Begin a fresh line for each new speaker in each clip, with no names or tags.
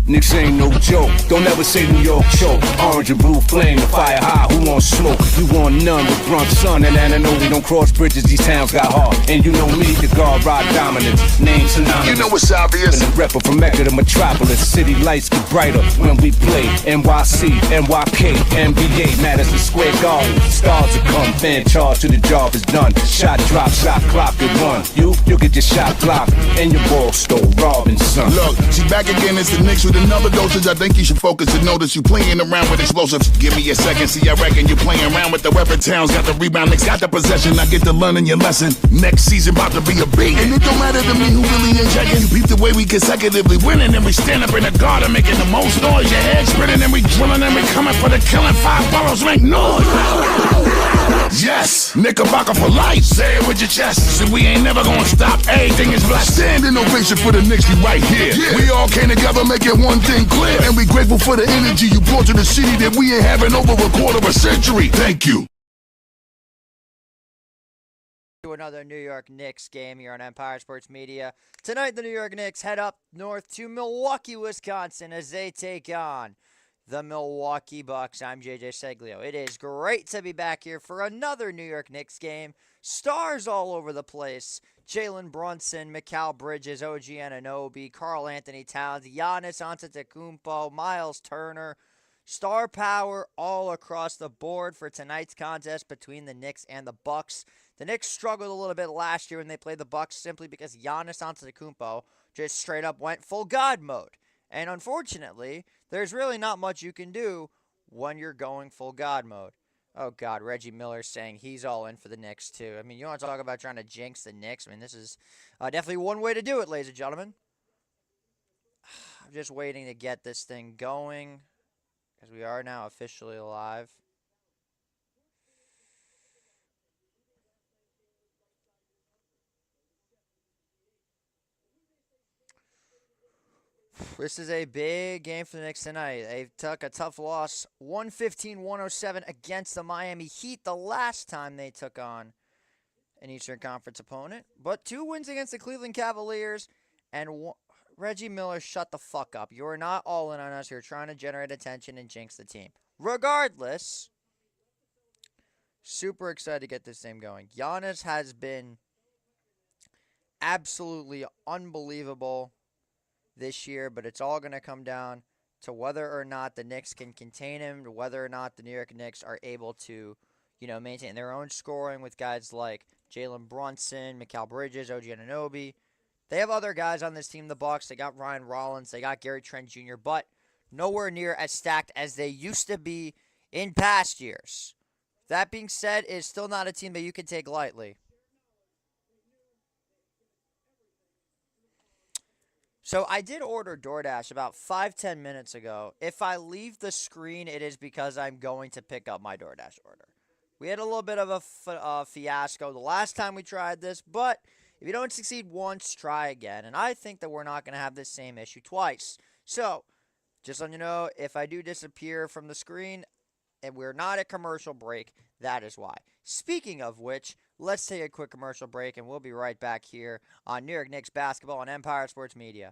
Knicks ain't no joke. Don't ever say New York choke. Orange and blue flame, the fire high. Who wants smoke? You want none with Brunson and Ananobi. Don't cross bridges, these towns got hard. And you know me, the guard ride dominance. Name synonymous.
You know it's obvious.
And the rapper from Mecca to Metropolis. City lights get brighter when we play. NYC, NYK, NBA, Madison Square Garden. Stars will come, fan charge till the job is done. Shot drop, shot clock, and run. You get your shot blocked and your ball stole. Robinson.
Look, she's back again. It's the Knicks with another dosage. I think you should focus and notice you playing around with explosives. Give me a second, see I reckon you playing around with the weapon. Towns got the rebound, Knicks got the possession. I get to learning your lesson. Next season about to be a beat. And it don't matter to me who really ain't checking. You beat the way we consecutively winning, and we stand up in the garden making the most noise. Your head spinning and we drilling and we coming for the killing. 5 bottles make noise. Yes, Knickerbocker for life. Say it with your chest. See, we ain't never gonna stop. Everything is blessed. Standing ovation for the Knicks, we right here. Yeah. We all came together making one thing clear. And we grateful for the energy you brought to the city that we ain't having over a quarter of a century. Thank you.
To another New York Knicks game here on Empire Sports Media. Tonight, the New York Knicks head up north to Milwaukee, Wisconsin as they take on the Milwaukee Bucks. I'm JJ Seglio. It is great to be back here for another New York Knicks game. Stars all over the place. Jalen Brunson, Mikal Bridges, OG Anunoby, Karl Anthony Towns, Giannis Antetokounmpo, Miles Turner. Star power all across the board for tonight's contest between the Knicks and the Bucks. The Knicks struggled a little bit last year when they played the Bucks simply because Giannis Antetokounmpo just straight up went full God mode. And unfortunately, there's really not much you can do when you're going full God mode. Oh, God, Reggie Miller saying he's all in for the Knicks, too. I mean, you want to talk about trying to jinx the Knicks? I mean, this is definitely one way to do it, ladies and gentlemen. I'm just waiting to get this thing going because we are now officially live. This is a big game for the Knicks tonight. They took a tough loss, 115-107 against the Miami Heat the last time they took on an Eastern Conference opponent. But 2 wins against the Cleveland Cavaliers. And Reggie Miller, shut the fuck up. You are not all in on us. You're trying to generate attention and jinx the team. Regardless, super excited to get this thing going. Giannis has been absolutely unbelievable this year, but it's all going to come down to whether or not the Knicks can contain him, to whether or not the New York Knicks are able to, maintain their own scoring with guys like Jalen Brunson, Mikal Bridges, OG Anunoby. They have other guys on this team, the Bucks. They got Ryan Rollins, they got Gary Trent Jr., but nowhere near as stacked as they used to be in past years. That being said, it's still not a team that you can take lightly. So I did order DoorDash about 5-10 minutes ago. If I leave the screen, it is because I'm going to pick up my DoorDash order. We had a little bit of a fiasco the last time we tried this, but if you don't succeed once, try again. And I think that we're not going to have this same issue twice. So, just letting you know, if I do disappear from the screen and we're not at commercial break, that is why. Speaking of which, let's take a quick commercial break, and we'll be right back here on New York Knicks basketball on Empire Sports Media.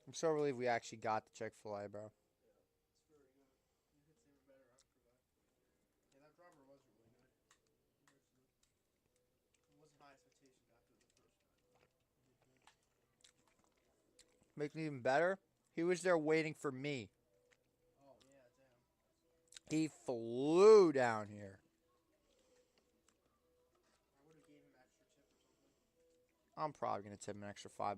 I'm so relieved we actually got the Chick-fil-A, bro. Make it even better. He was there waiting for me. He flew down here. I'm probably gonna tip him an extra $5.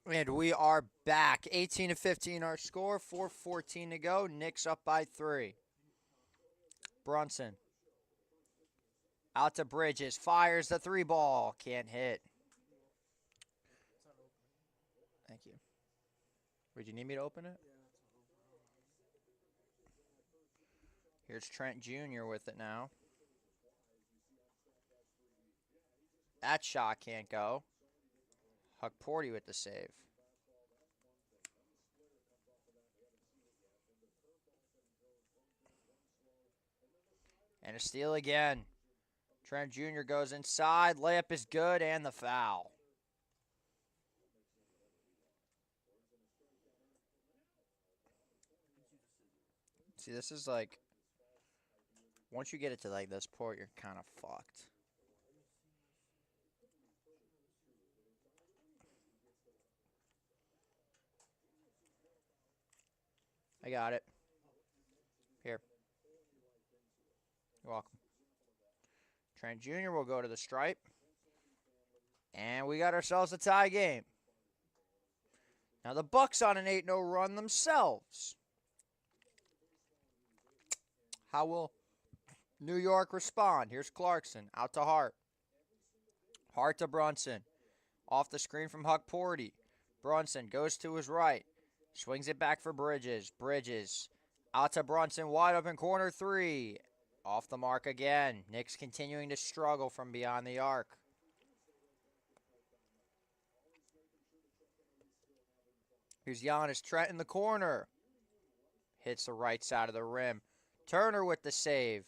And we are back. 18-15 our score. 4:14 to go. Knicks up by 3. Brunson. Out to Bridges. Fires the 3 ball. Can't hit. Thank you. Would you need me to open it? Here's Trent Jr. with it now. That shot can't go. Huckporty with the save. And a steal again. Trent Jr. goes inside. Layup is good, and the foul. See, this is like, once you get it to like this point, you're kind of fucked. I got it. Here. You're welcome. Trent Jr. will go to the stripe. And we got ourselves a tie game. Now the Bucks on an 8-0 run themselves. How will New York respond? Here's Clarkson. Out to Hart. Hart to Brunson. Off the screen from Huckporty. Brunson goes to his right. Swings it back for Bridges. Bridges out to Brunson. Wide open corner three. Off the mark again. Knicks continuing to struggle from beyond the arc. Here's Giannis Trent in the corner. Hits the right side of the rim. Turner with the save.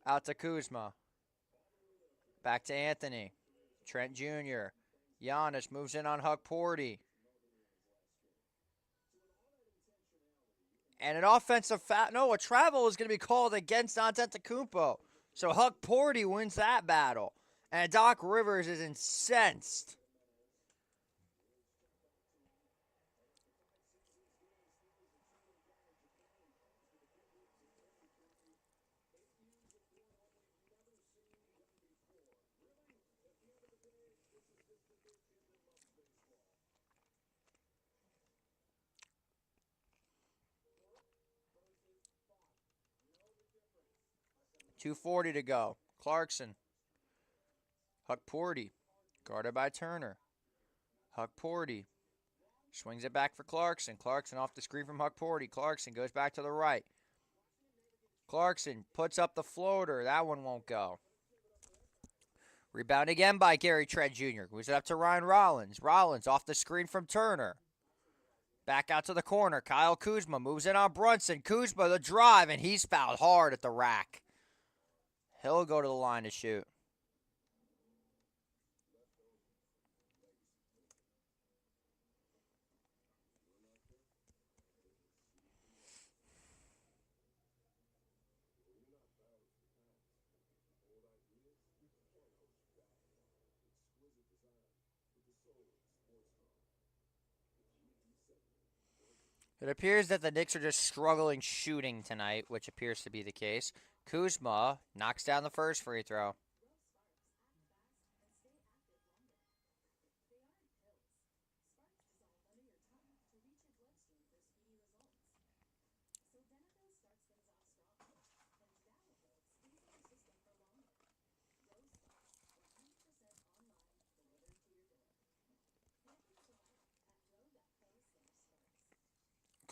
Out to Kuzma. Back to Anthony. Trent Jr. Giannis moves in on Huck Porty. And an offensive foul. No, a travel is going to be called against Antetokounmpo. So Huck Porty wins that battle. And Doc Rivers is incensed. .240 to go. Clarkson. Huck Porty. Guarded by Turner. Huck Porty. Swings it back for Clarkson. Clarkson off the screen from Huck Porty. Clarkson goes back to the right. Clarkson puts up the floater. That one won't go. Rebound again by Gary Trent Jr. Moves it up to Ryan Rollins. Rollins off the screen from Turner. Back out to the corner. Kyle Kuzma moves in on Brunson. Kuzma the drive, and he's fouled hard at the rack. He'll go to the line to shoot. It appears that the Knicks are just struggling shooting tonight, which appears to be the case. Kuzma knocks down the first free throw.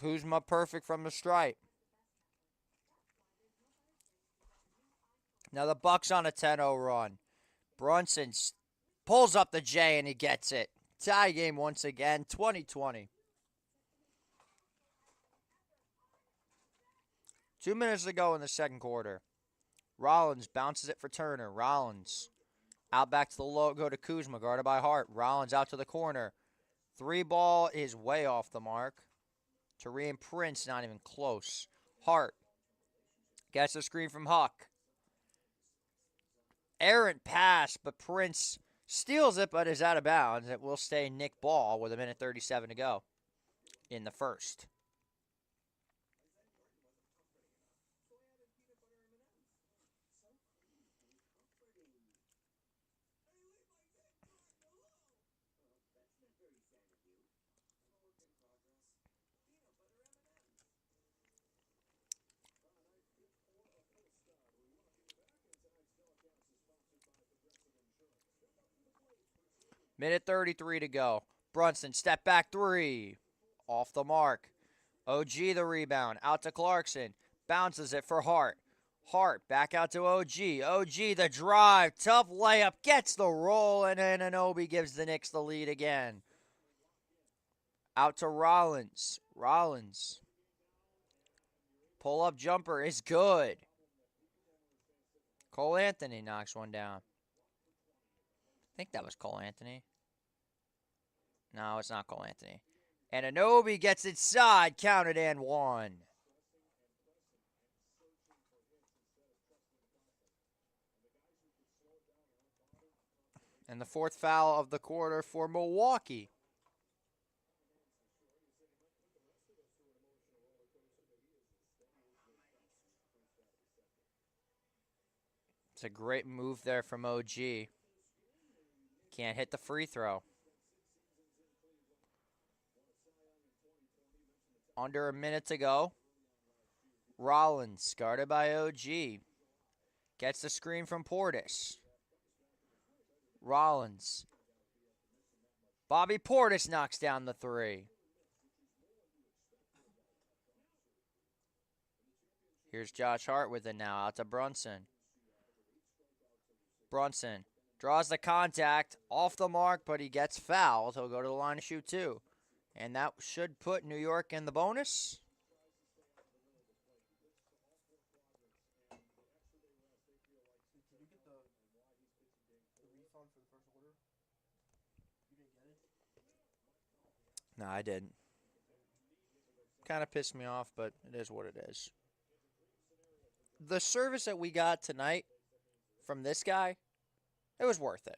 Kuzma perfect from the stripe. Now the Bucks on a 10-0 run. Brunson pulls up the J and he gets it. Tie game once again, 20-20. 2 minutes to go in the second quarter. Rollins bounces it for Turner. Rollins out back to the logo to Kuzma, guarded by Hart. Rollins out to the corner. Three ball is way off the mark. Taurean Prince not even close. Hart gets the screen from Huck. Errant pass, but Prince steals it, but is out of bounds. It will stay Knick ball with 1:37 to go in the first. Minute 33 to go. Brunson, step back three. Off the mark. OG the rebound. Out to Clarkson. Bounces it for Hart. Hart back out to OG. OG the drive. Tough layup. Gets the roll. And then Anunoby gives the Knicks the lead again. Out to Rollins. Rollins. Pull-up jumper is good. Cole Anthony knocks one down. I think that was Cole Anthony. No, it's not Cole Anthony. And Anunoby gets inside, counted and one. And the fourth foul of the quarter for Milwaukee. It's a great move there from OG. Can't hit the free throw. Under a minute to go. Rollins, guarded by OG. Gets the screen from Portis. Rollins. Bobby Portis knocks down the three. Here's Josh Hart with it now. Out to Brunson. Brunson draws the contact. Off the mark, but he gets fouled. He'll go to the line to shoot two. And that should put New York in the bonus. No, I didn't. Kind of pissed me off, but it is what it is. The service that we got tonight from this guy, it was worth it.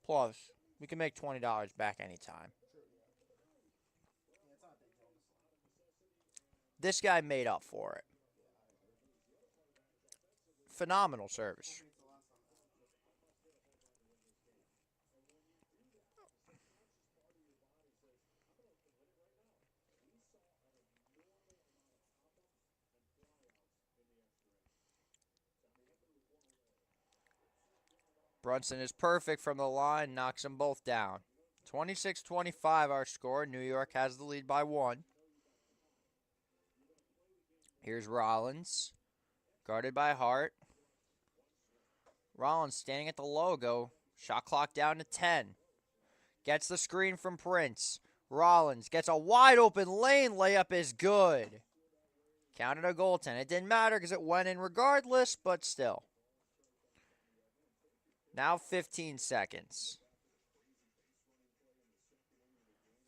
Plus, we can make $20 back anytime. This guy made up for it. Phenomenal service. Brunson is perfect from the line, knocks them both down. 26-25 our score. New York has the lead by 1. Here's Rollins, guarded by Hart. Rollins standing at the logo. Shot clock down to 10. Gets the screen from Prince. Rollins gets a wide open lane. Layup is good. Counted a goaltend. It didn't matter because it went in regardless, but still. Now 15 seconds.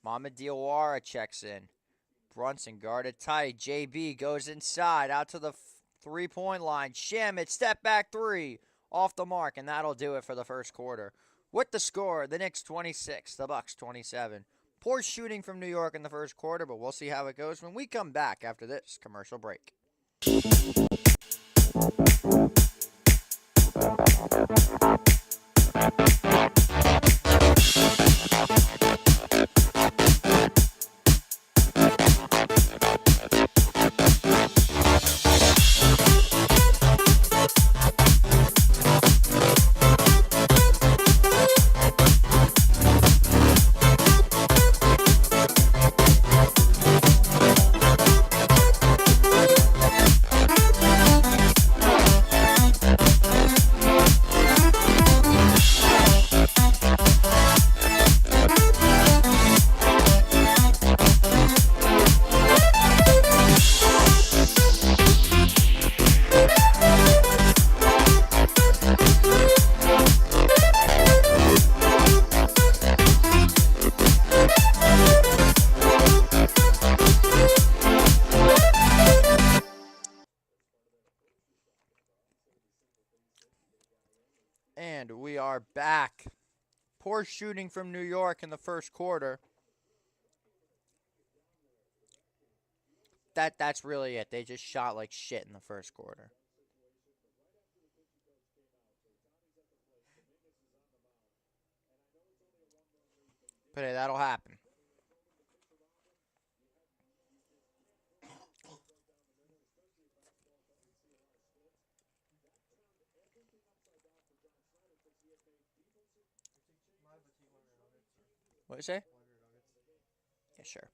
Mama Diawara checks in. Brunson guarded tight. JB goes inside out to the three-point line. Shamet, step back three. Off the mark, and that'll do it for the first quarter. With the score, the Knicks 26, the Bucks 27. Poor shooting from New York in the first quarter, but we'll see how it goes when we come back after this commercial break. And we are back. Poor shooting from New York in the first quarter. That's really it. They just shot like shit in the first quarter. But hey, that'll happen. What you say? Yeah, sure.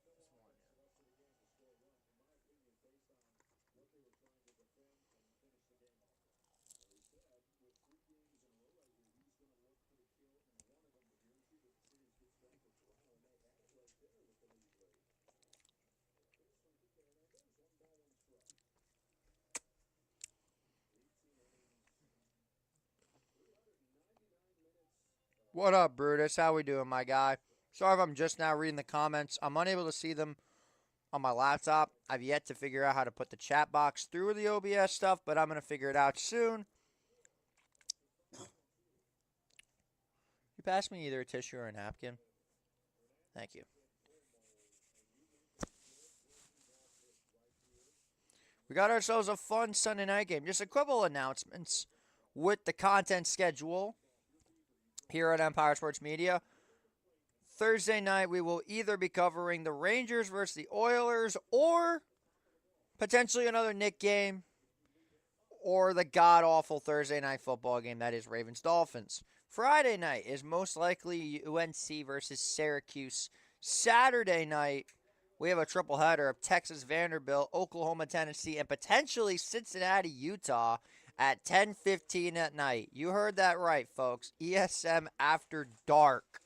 What up, Brutus? How we doing, my guy? Sorry if I'm just now reading the comments. I'm unable to see them on my laptop. I've yet to figure out how to put the chat box through the OBS stuff, but I'm going to figure it out soon. You pass me either a tissue or a napkin? Thank you. We got ourselves a fun Sunday night game. Just a couple announcements with the content schedule here at Empire Sports Media. Thursday night, we will either be covering the Rangers versus the Oilers or potentially another Knicks game. or the god-awful Thursday night football game that is Ravens-Dolphins. Friday night is most likely UNC versus Syracuse. Saturday night, we have a triple-header of Texas Vanderbilt, Oklahoma Tennessee, and potentially Cincinnati Utah at 10:15 at night. You heard that right, folks. ESM After Dark.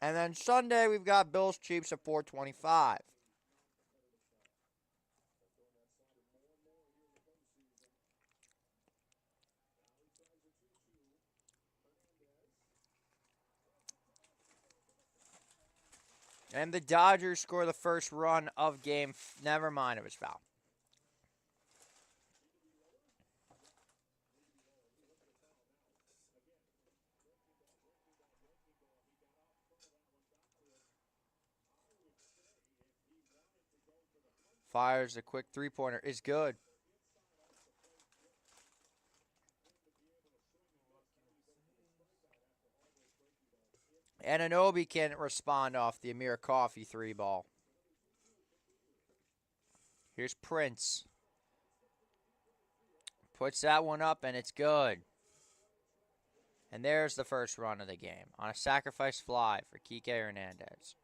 And then Sunday, we've got Bills Chiefs at 4:25. And the Dodgers score the first run of game. Never mind, it was foul. Fires a quick three-pointer. Is good. Anunoby can't respond off the Amir Coffey three ball. Here's Prince. Puts that one up, and it's good. And there's the first run of the game on a sacrifice fly for Kike Hernandez.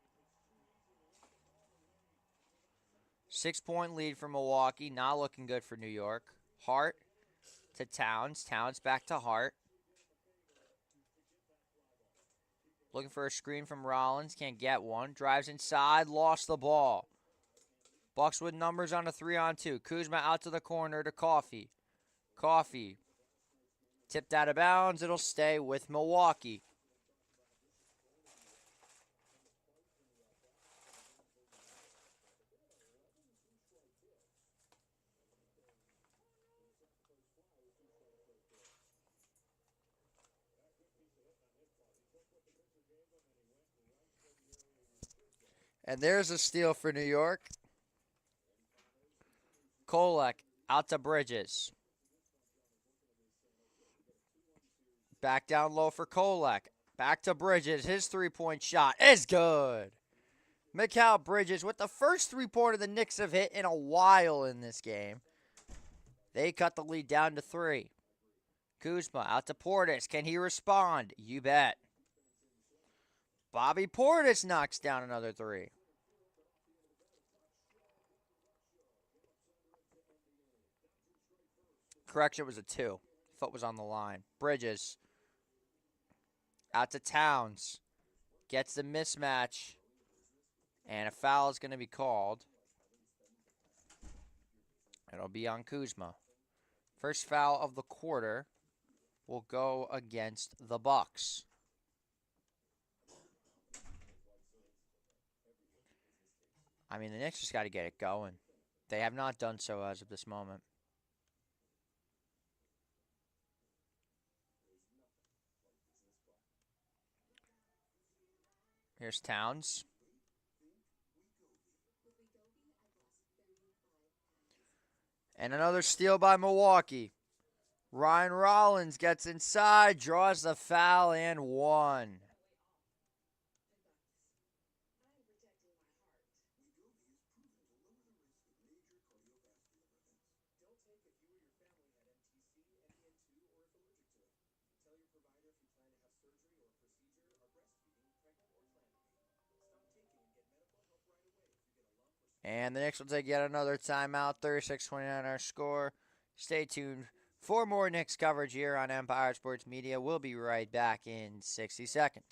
6-point lead for Milwaukee. Not looking good for New York. Hart to Towns. Towns back to Hart. Looking for a screen from Rollins. Can't get one. Drives inside. Lost the ball. Bucks with numbers on a 3-on-2. Kuzma out to the corner to Coffey. Coffey. Tipped out of bounds. It'll stay with Milwaukee. And there's a steal for New York. Kolek out to Bridges. Back down low for Kolek. Back to Bridges. His three-point shot is good. Mikal Bridges with the first three-pointer the Knicks have hit in a while in this game. They cut the lead down to 3. Kuzma out to Portis. Can he respond? You bet. Bobby Portis knocks down another 3. Correction, it was a 2. Foot was on the line. Bridges. Out to Towns. Gets the mismatch. And a foul is going to be called. It'll be on Kuzma. First foul of the quarter will go against the Bucks. I mean, the Knicks just got to get it going. They have not done so as of this moment. Here's Towns. And another steal by Milwaukee. Ryan Rollins gets inside, draws the foul, and 1. And the Knicks will take yet another timeout. 36-29 our score. Stay tuned for more Knicks coverage here on Empire Sports Media. We'll be right back in 60 seconds.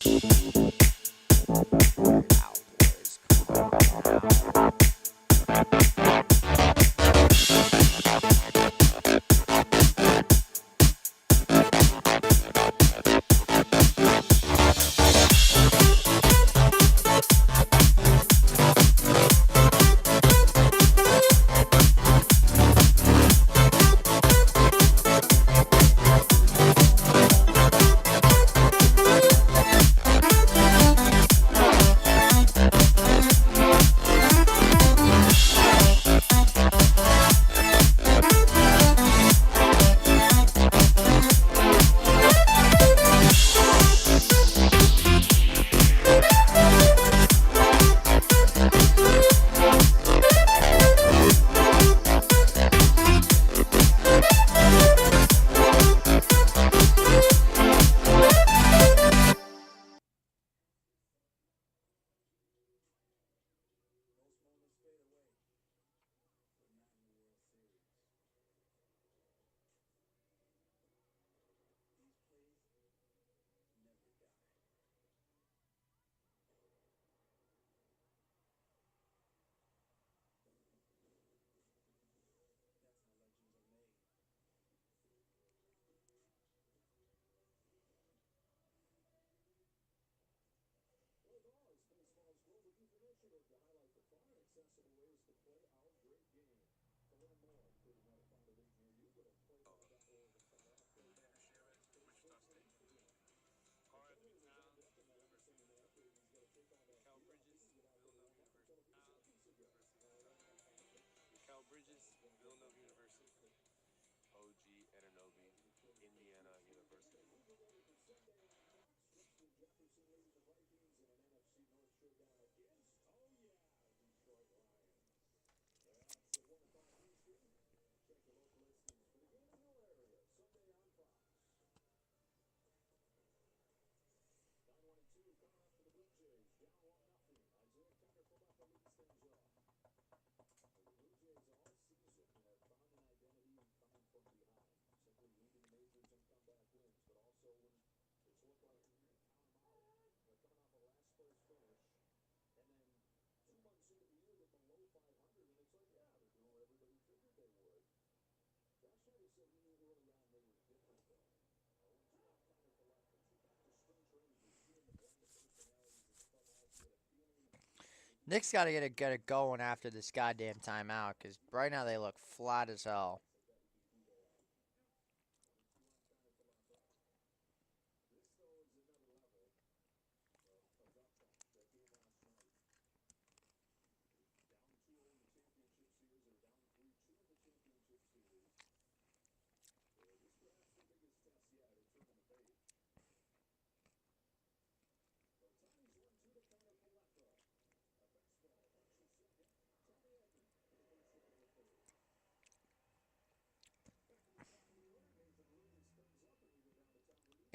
Knicks got to get it going after this goddamn timeout because right now they look flat as hell.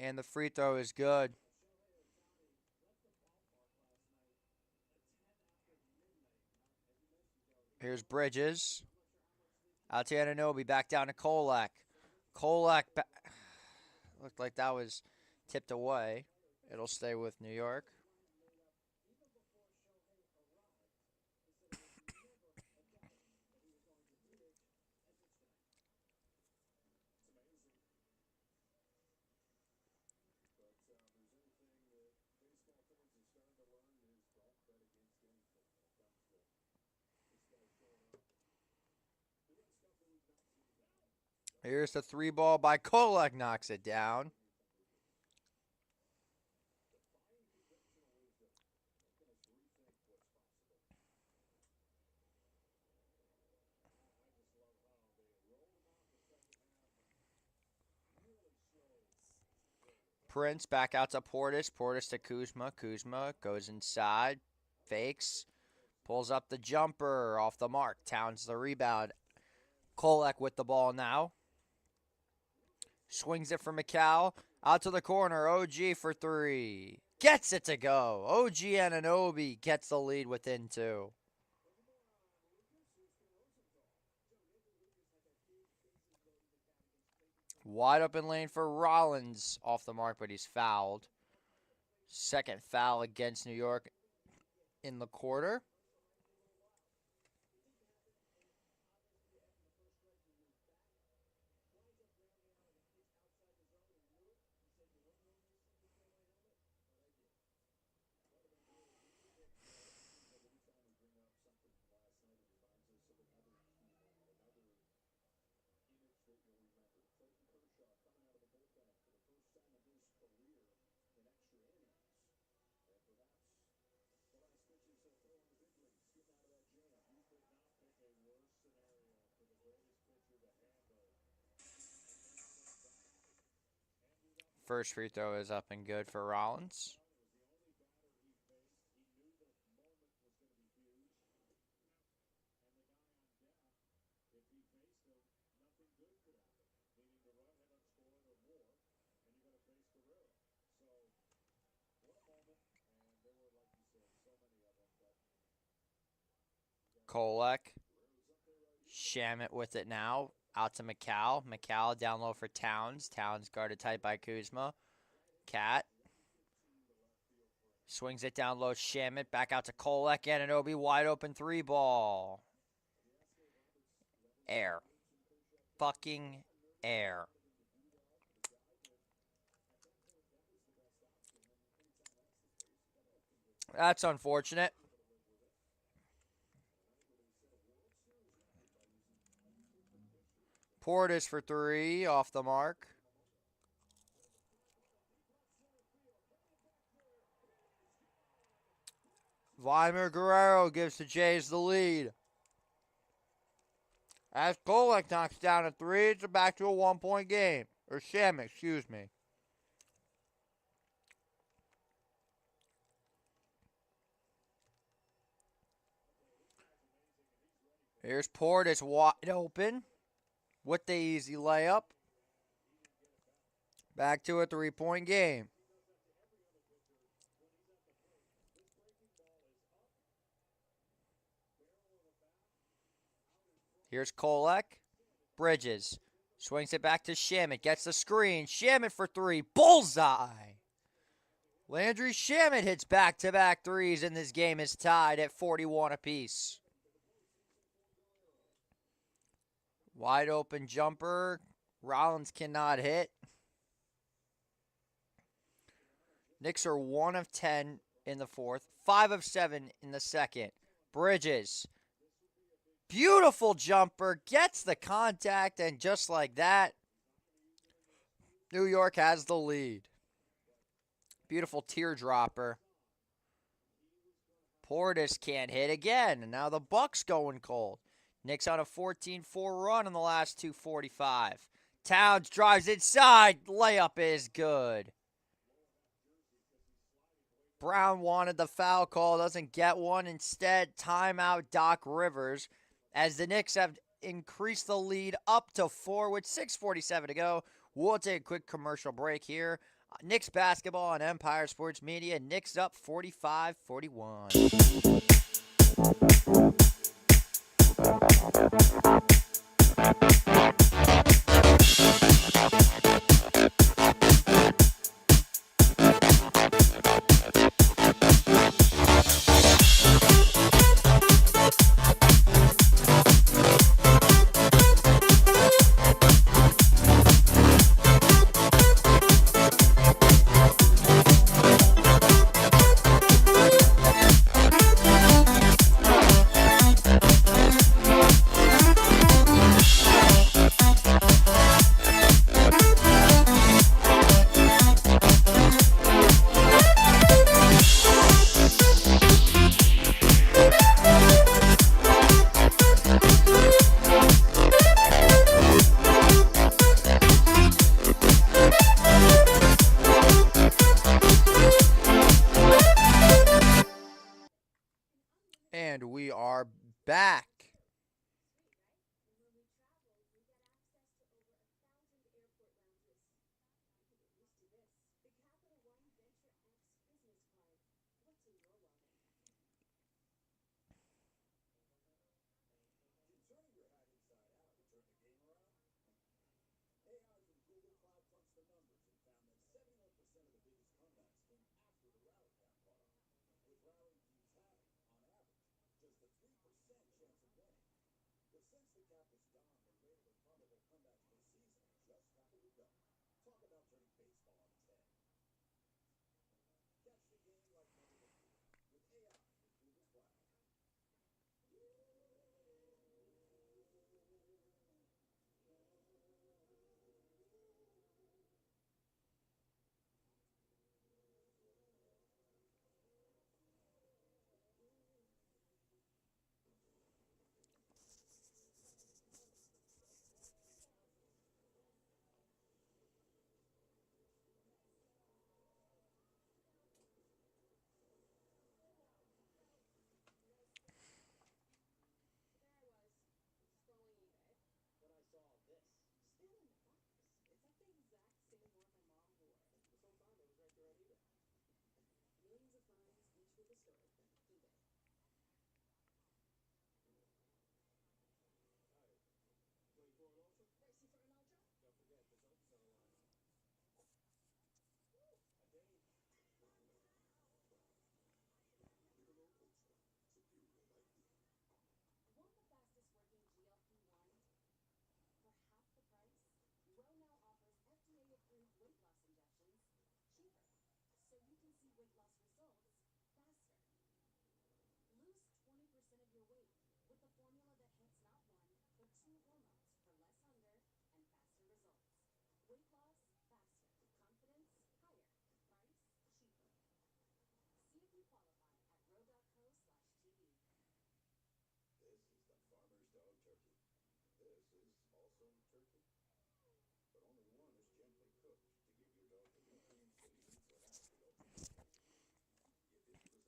And the free throw is good. Here's Bridges. Out to Ananobi, back down to Kolak. Kolak looked like that was tipped away. It'll stay with New York. Here's the three ball by Kolak, knocks it down. Prince back out to Portis. Portis to Kuzma. Kuzma goes inside. Fakes. Pulls up the jumper off the mark. Towns the rebound. Kolek with the ball now. Swings it for McCall. Out to the corner. OG for three. Gets it to go. OG Anunoby gets the lead within two. Wide open lane for Rollins off the mark, but he's fouled. Second foul against New York in the quarter. First free throw is up and good for Rollins. Kolek. Shamit with it now. Out to McCall. McCall down low for Towns. Towns guarded tight by Kuzma. Cat. Swings it down low. Shamit back out to Kolek. Anunoby wide open three ball. Air. Fucking air. That's unfortunate. Portis for three, off the mark. Vladimir Guerrero gives the Jays the lead. As Kolek knocks down a three, it's back to a 1 point game. Or Sham, excuse me. Here's Portis wide open with the easy layup. Back to a 3 point game. Here's Kolek. Bridges. Swings it back to Shamit. Gets the screen. Shamit for three. Bullseye. Landry Shamit hits back-to-back threes, and this game is tied at 41 apiece. Wide open jumper. Rollins cannot hit. Knicks are 1 of 10 in the fourth. 5 of 7 in the second. Bridges. Beautiful jumper. Gets the contact, and just like that, New York has the lead. Beautiful teardropper. Portis can't hit again, and now the Bucks going cold. Knicks on a 14-4 run in the last 2:45. Towns drives inside. Layup is good. Brown wanted the foul call, doesn't get one. Instead, timeout Doc Rivers, as the Knicks have increased the lead up to 4 with 6:47 to go. We'll take a quick commercial break here. Knicks basketball on Empire Sports Media. Knicks up 45-41. And we are back.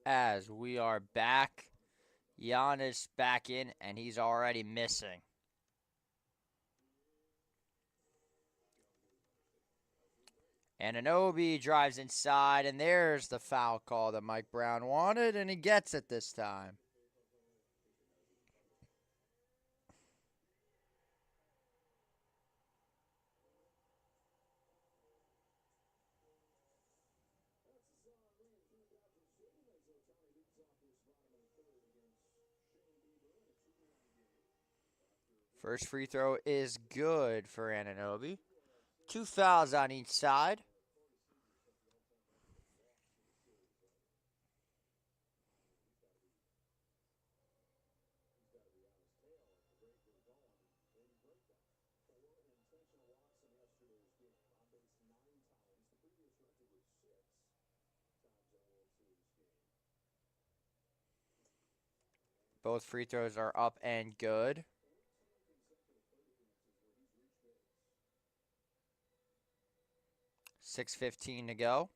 as we are back. Giannis back in, and he's already missing. Anunoby drives inside, and there's the foul call that Mike Brown wanted, and he gets it this time. First free throw is good for Anunoby. 2 fouls on each side. Both free throws are up and good. 6:15 to go.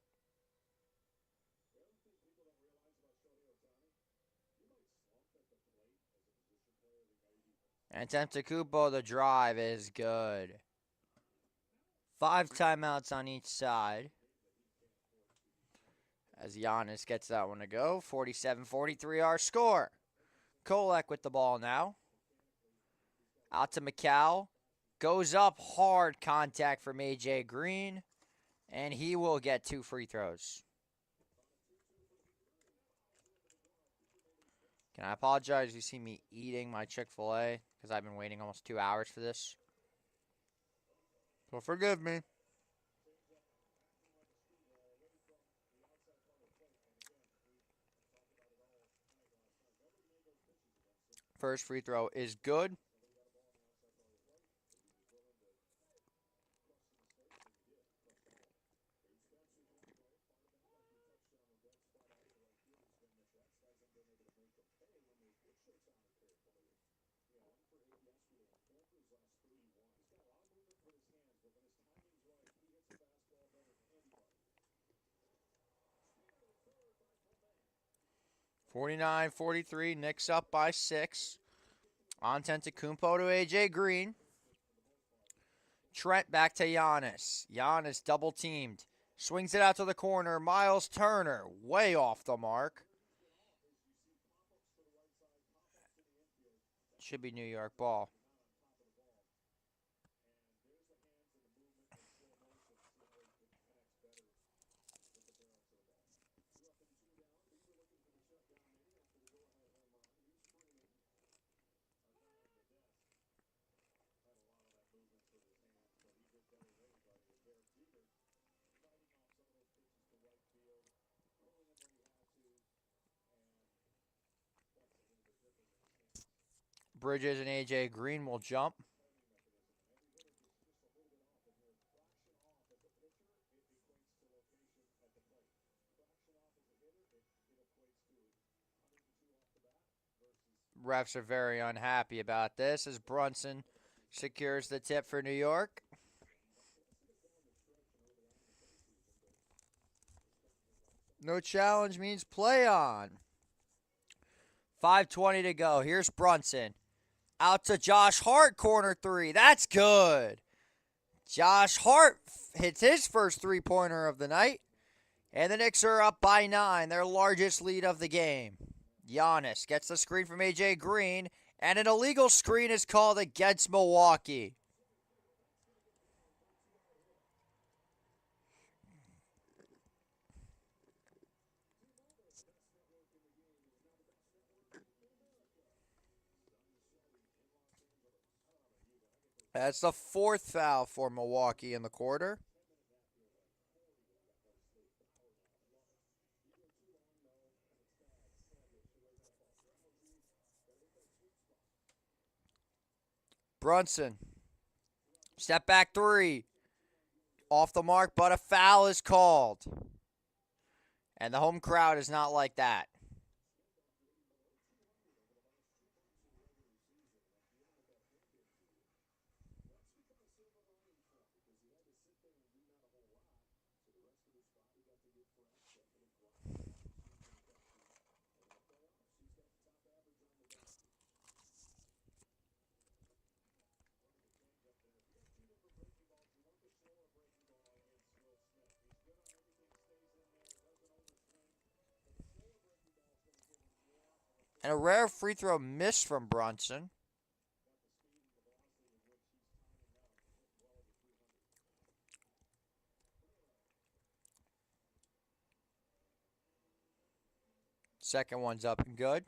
And Antetokounmpo, the drive is good. 5 timeouts on each side. As Giannis gets that one to go. 47-43 our score. Kolek with the ball now. Out to Macau. Goes up, hard contact from A.J. Green. And he will get 2 free throws. Can I apologize? You see me eating my Chick-fil-A because I've been waiting almost 2 hours for this. So forgive me. First free throw is good. (49-43), Knicks up by 6. On Antetokounmpo to A.J. Green. Trent back to Giannis. Giannis double teamed. Swings it out to the corner. Miles Turner way off the mark. Should be New York ball. Bridges and A.J. Green will jump. Refs are very unhappy about this as Brunson secures the tip for New York. No challenge means play on. 5:20 to go. Here's Brunson. Out to Josh Hart, corner 3. That's good. Josh Hart hits his first three-pointer of the night. And the Knicks are up by 9, their largest lead of the game. Giannis gets the screen from A.J. Green, and an illegal screen is called against Milwaukee. That's the 4th foul for Milwaukee in the quarter. Brunson. Step back 3. Off the mark, but a foul is called. And the home crowd is not like that. And a rare free throw miss from Brunson. Second one's up and good.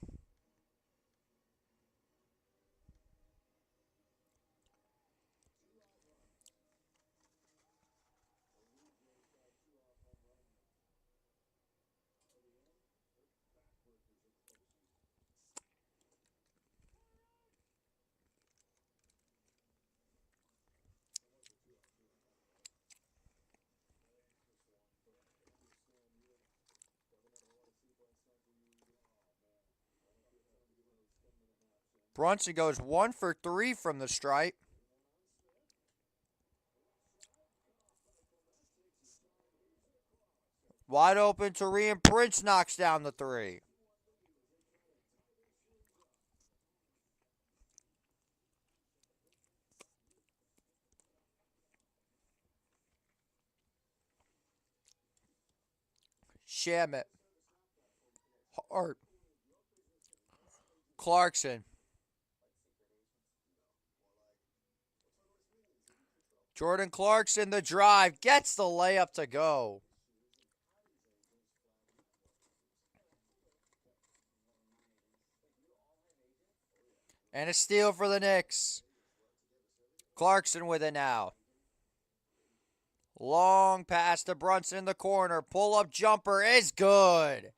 Brunson goes 1 for 3 from the stripe. Wide open, Taurean Prince knocks down the 3. Shamit. Hart. Clarkson. Jordan Clarkson, the drive, gets the layup to go. And a steal for the Knicks. Clarkson with it now. Long pass to Brunson in the corner. Pull-up jumper is good.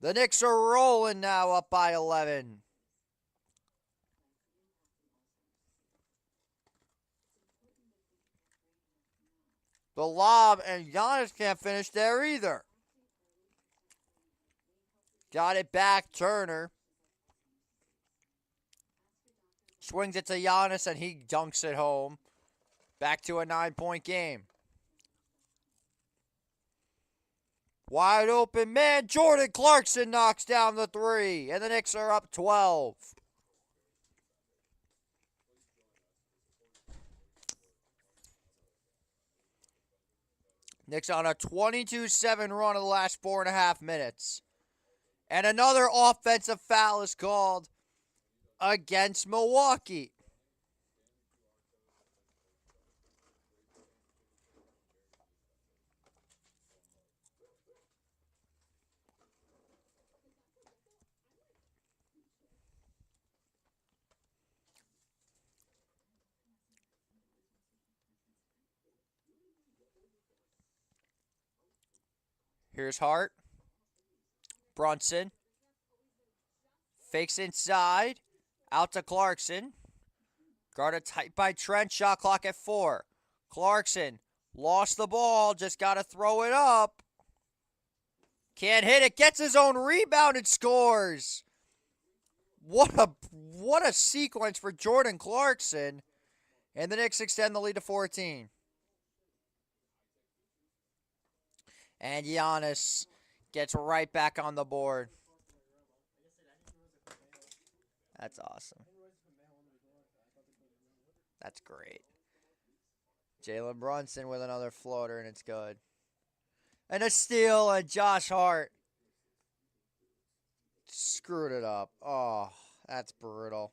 The Knicks are rolling now, up by 11. The lob, and Giannis can't finish there either. Got it back, Turner. Swings it to Giannis, and he dunks it home. Back to a 9-point game. Wide open man, Jordan Clarkson knocks down the 3, and the Knicks are up 12. Knicks on a 22-7 run of the last 4.5 minutes. And another offensive foul is called against Milwaukee. Here's Hart. Brunson. Fakes inside. Out to Clarkson. Guarded tight by Trent. Shot clock at 4. Clarkson lost the ball. Just got to throw it up. Can't hit it. Gets his own rebound and scores. What a sequence for Jordan Clarkson. And the Knicks extend the lead to 14. And Giannis gets right back on the board. That's awesome. That's great. Jalen Brunson with another floater, and it's good. And a steal, and Josh Hart screwed it up. Oh, that's brutal.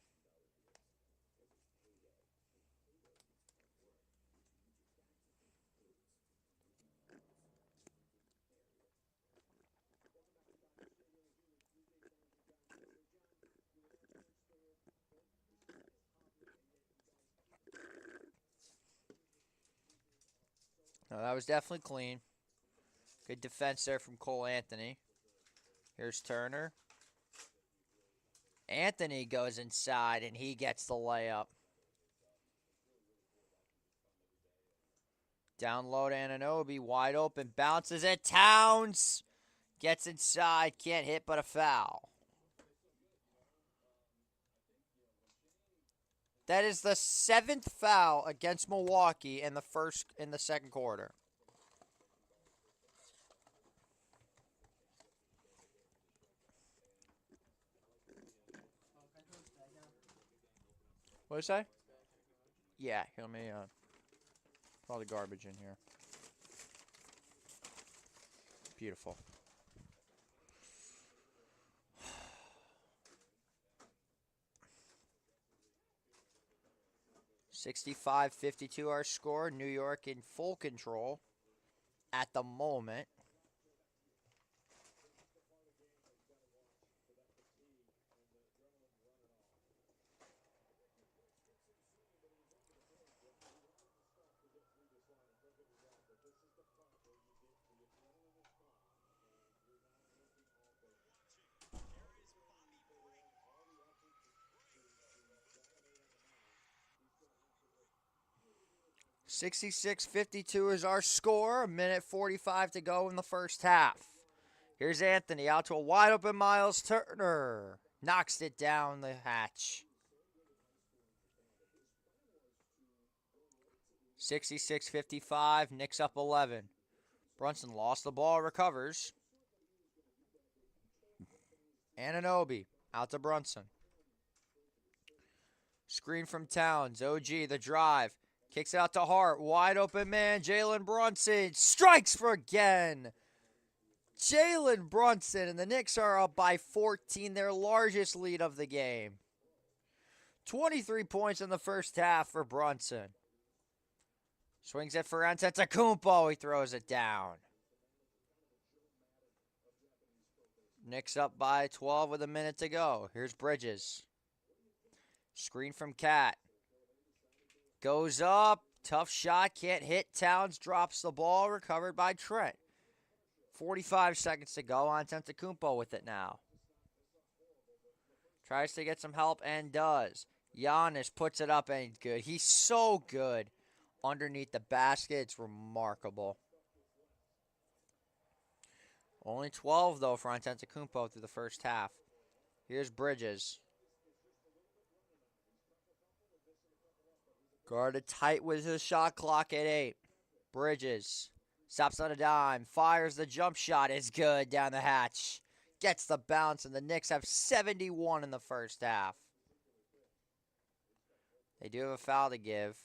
No, that was definitely clean. Good defense there from Cole Anthony. Here's Turner. Anthony goes inside, and he gets the layup. Down low to Anunoby, wide open, bounces it. Towns gets inside, can't hit, but a foul. That is the 7th foul against Milwaukee in the second quarter. What did you say? Yeah, here, let me put all the garbage in here. Beautiful. 65-52 our score. New York in full control at the moment. $66-52 is our score. A minute 45 to go in the first half. Here's Anthony out to a wide open Miles Turner. Knocks it down the hatch. 66-55. Knicks up 11. Brunson lost the ball, recovers. Anunoby out to Brunson. Screen from Towns. OG, the drive. Kicks it out to Hart. Wide open man, Jalen Brunson. Strikes for again. Jalen Brunson, and the Knicks are up by 14, their largest lead of the game. 23 points in the first half for Brunson. Swings it for Antetokounmpo. He throws it down. Knicks up by 12 with a minute to go. Here's Bridges. Screen from Cat. Goes up. Tough shot. Can't hit. Towns drops the ball. Recovered by Trent. 45 seconds to go. Antetokounmpo with it now. Tries to get some help and does. Giannis puts it up and good. He's so good underneath the basket. It's remarkable. Only 12, though, for Antetokounmpo through the first half. Here's Bridges. Guarded tight with his shot clock at 8. Bridges stops on a dime. Fires the jump shot. It's good down the hatch. Gets the bounce, and the Knicks have 71 in the first half. They do have a foul to give.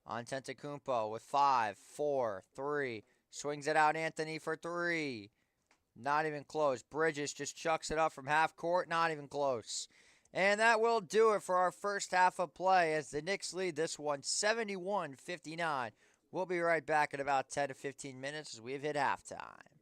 Antetokounmpo with 5, 4, 3. Swings it out, Anthony for 3. Not even close. Bridges just chucks it up from half court. Not even close. And that will do it for our first half of play as the Knicks lead this one 71-59. We'll be right back in about 10 to 15 minutes as we've hit halftime.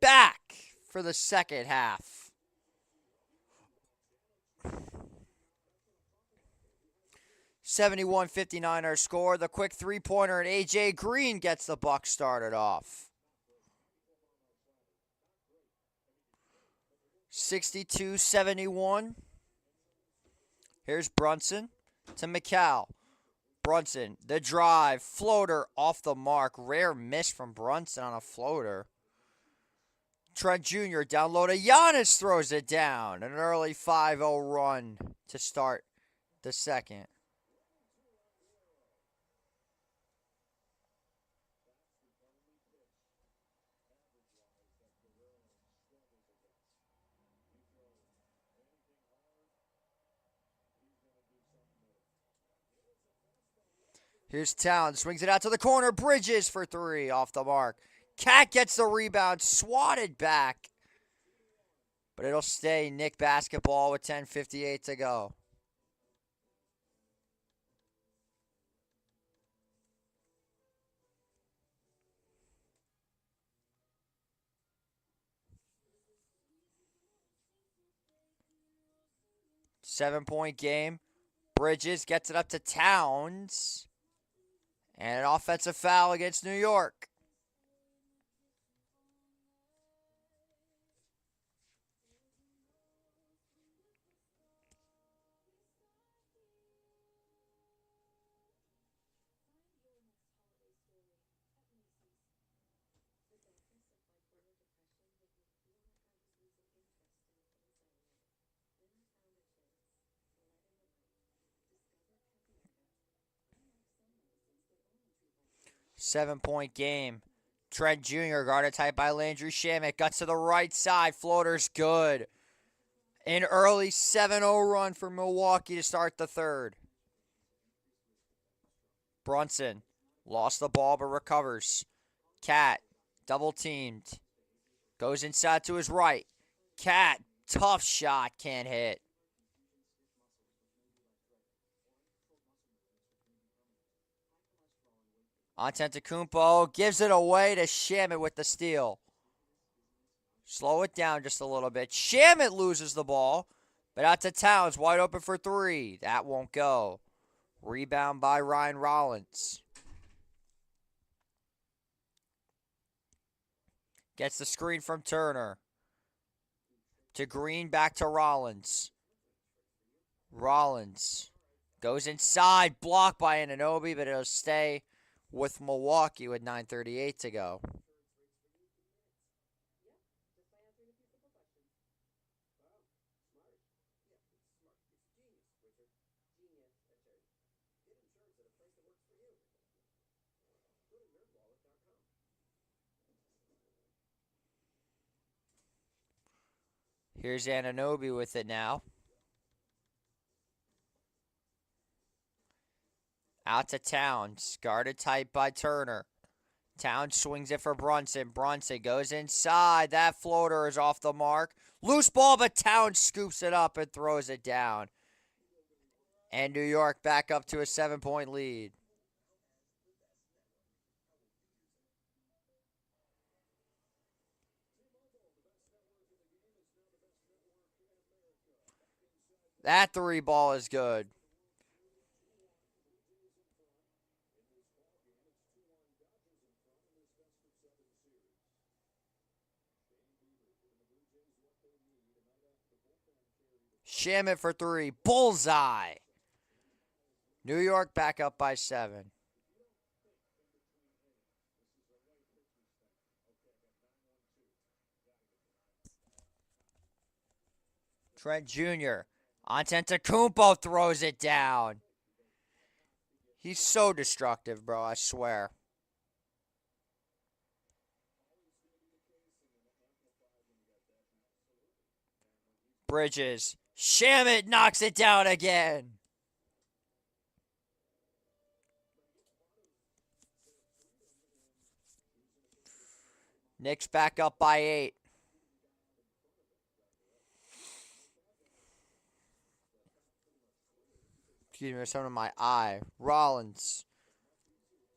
back for the second half. (71-59) our score. The quick three-pointer, and A.J. Green gets the Bucks started off. 62-71. Here's Brunson to McCall. Brunson, the drive, floater off the mark. Rare miss from Brunson on a floater. Trent Jr. down low to Giannis, throws it down. An early 5-0 run to start the second. Here's Towns, swings it out to the corner. Bridges for three, off the mark. Cat gets the rebound, swatted back. But it'll stay Knick basketball with 10:58 to go. Seven-point game. Bridges gets it up to Towns. And an offensive foul against New York. Seven-point game. Trent Jr. guarded tight by Landry Shamet. Guts to the right side. Floater's good. An early 7-0 run for Milwaukee to start the third. Brunson lost the ball but recovers. Cat double teamed. Goes inside to his right. Cat, tough shot, can't hit. Antetokounmpo gives it away to Shamet with the steal. Slow it down just a little bit. Shamet loses the ball, but out to Towns, wide open for three. That won't go. Rebound by Ryan Rollins. Gets the screen from Turner. To Green, back to Rollins. Rollins goes inside, blocked by Anunoby, but it'll stay with Milwaukee with 9:38 to go. Here's Anunoby with it now. Out to Towns. Guarded tight by Turner. Towns swings it for Brunson. Brunson goes inside. That floater is off the mark. Loose ball, but Towns scoops it up and throws it down. And New York back up to a 7-point lead. That three ball is good. Shamet for three. Bullseye. New York back up by 7. Trent Jr. Antetokounmpo throws it down. He's so destructive, bro, I swear. Bridges. Shamet knocks it down again. Knicks back up by 8. Excuse me, there's something in my eye. Rollins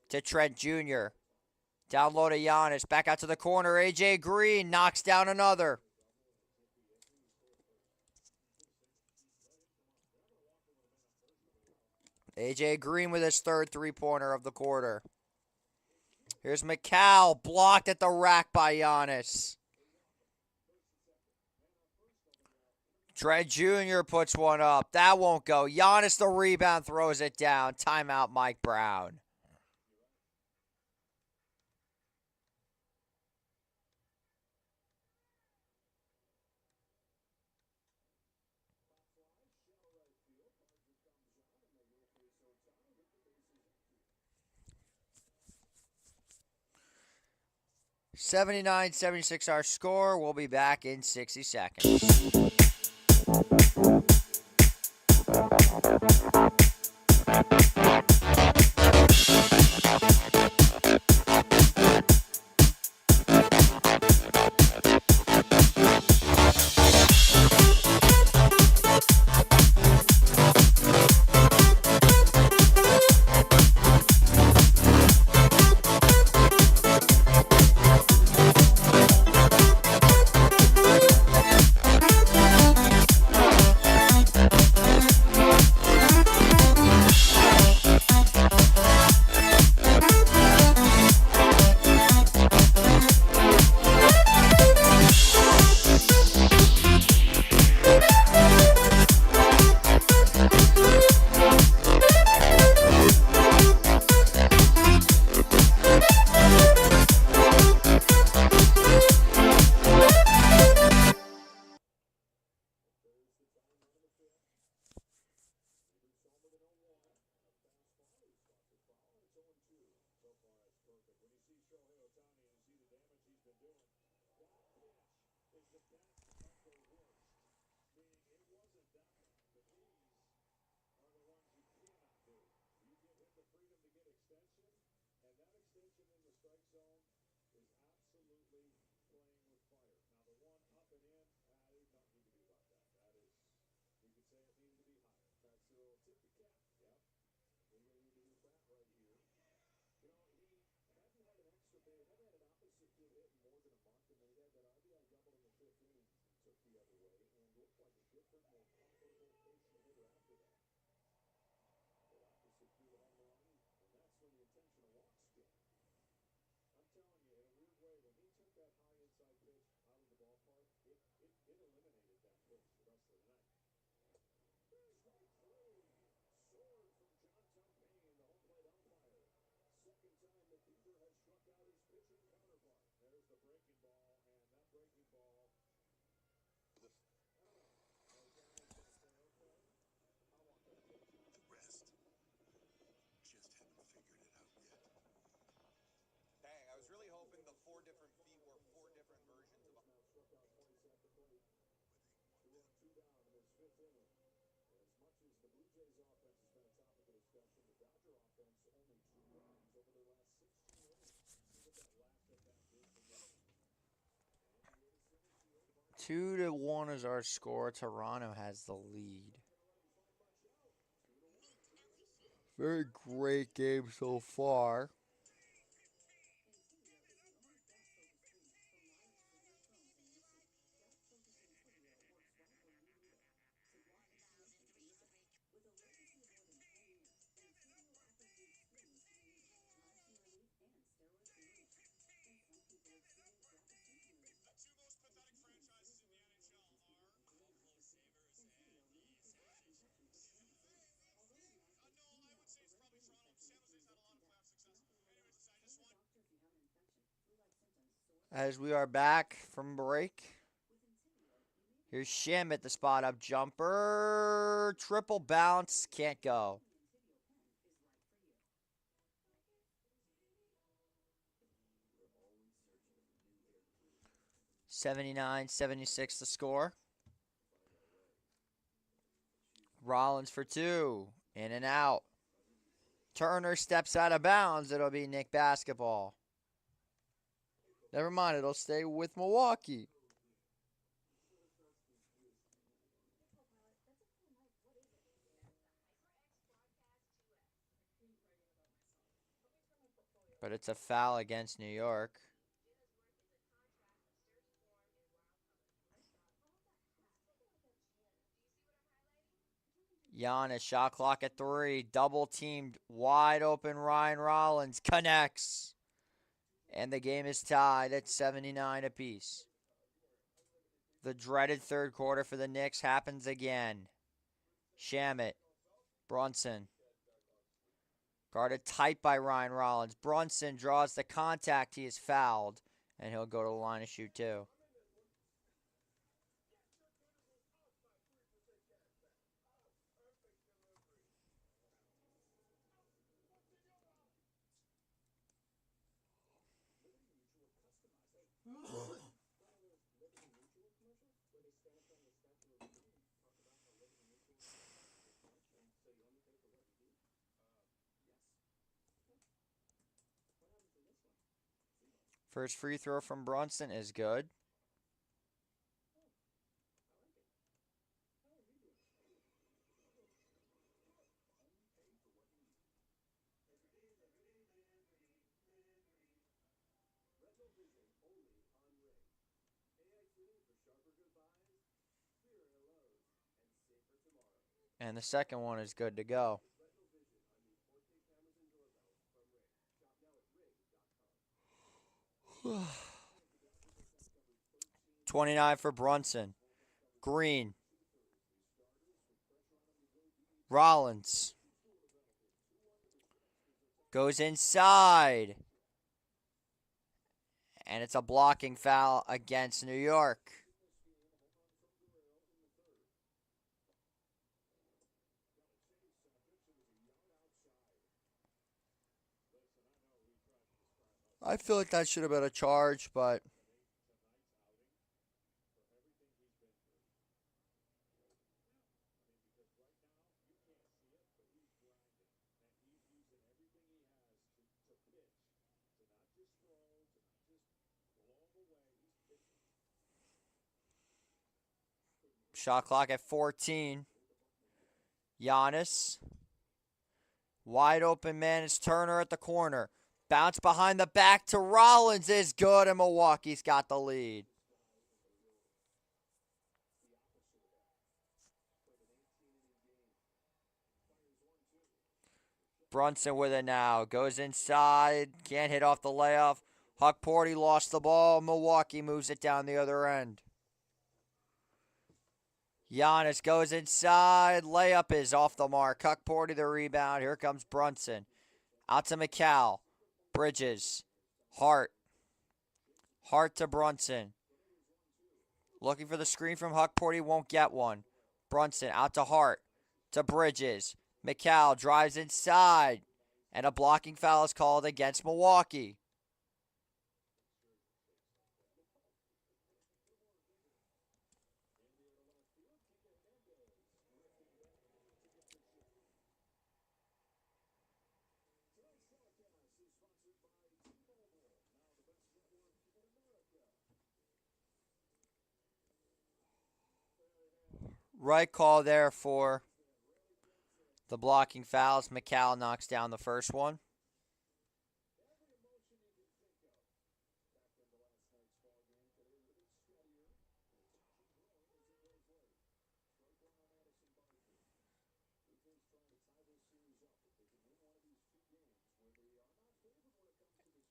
to Trent Jr. Down low to Giannis. Back out to the corner. A.J. Green knocks down another. A.J. Green with his third three-pointer of the quarter. Here's McCall, blocked at the rack by Giannis. Trey Jr. puts one up. That won't go. Giannis, the rebound, throws it down. Timeout, Mike Brown. $79-76 our score. We'll be back in 60 seconds. Two to one is our score. Toronto has the lead. Very great game so far. As we are back from break, here's Shim at the spot up jumper. Triple bounce, can't go. $79-76 the score. Rollins for two. In and out. Turner steps out of bounds. It'll be Knick basketball. Never mind, it'll stay with Milwaukee. But it's a foul against New York. Giannis, shot clock at 3. Double teamed, wide open. Ryan Rollins connects. And the game is tied at 79 apiece. The dreaded third quarter for the Knicks happens again. Shamet, Brunson. Guarded tight by Ryan Rollins. Brunson draws the contact. He is fouled. And he'll go to the line to shoot two. First free throw from Brunson is good. And the second one is good to go. $29 for Brunson. Green. Rollins. Goes inside. And it's a blocking foul against New York. I feel like that should have been a charge, but shot clock at 14. Giannis. Wide open man is Turner at the corner. Bounce behind the back to Rollins is good, and Milwaukee's got the lead. Brunson with it now. Goes inside. Can't hit off the layup. Huckporty lost the ball. Milwaukee moves it down the other end. Giannis goes inside. Layup is off the mark. Huckporty the rebound. Here comes Brunson. Out to McCall. Bridges. Hart. Hart to Brunson. Looking for the screen from Huckporty. Won't get one. Brunson out to Hart. To Bridges. McCall drives inside. And a blocking foul is called against Milwaukee. Right call there for the blocking fouls. McCall knocks down the first one.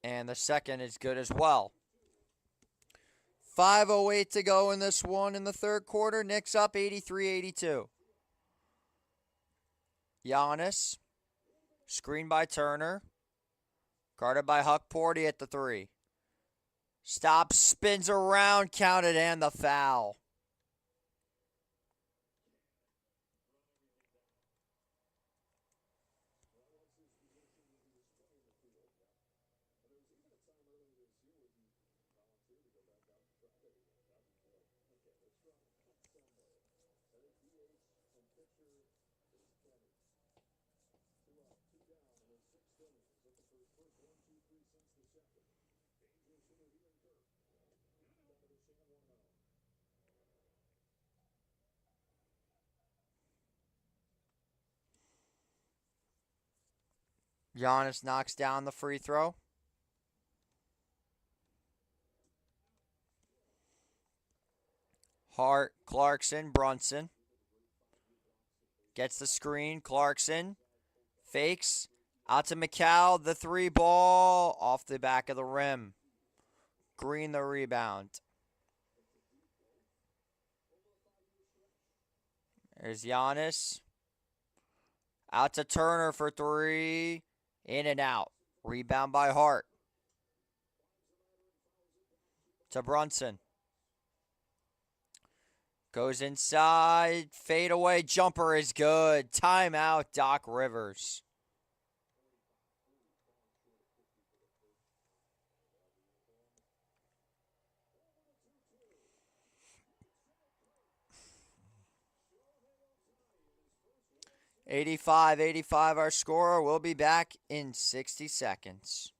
And the second is good as well. 5:08 to go in this one in the third quarter. Knicks up 83-82. Giannis. Screened by Turner. Guarded by Huckporty at the 3. Stops, spins around, counted, and the foul. Giannis knocks down the free throw. Hart, Clarkson, Brunson. Gets the screen. Clarkson fakes. Out to McCall. The 3 ball off the back of the rim. Green the rebound. There's Giannis. Out to Turner for 3. In and out. Rebound by Hart. To Brunson. Goes inside. Fade away. Jumper is good. Timeout, Doc Rivers. $85 our score. We'll be back in 60 seconds.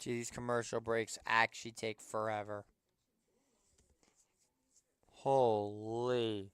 Gee, these commercial breaks actually take forever. Holy.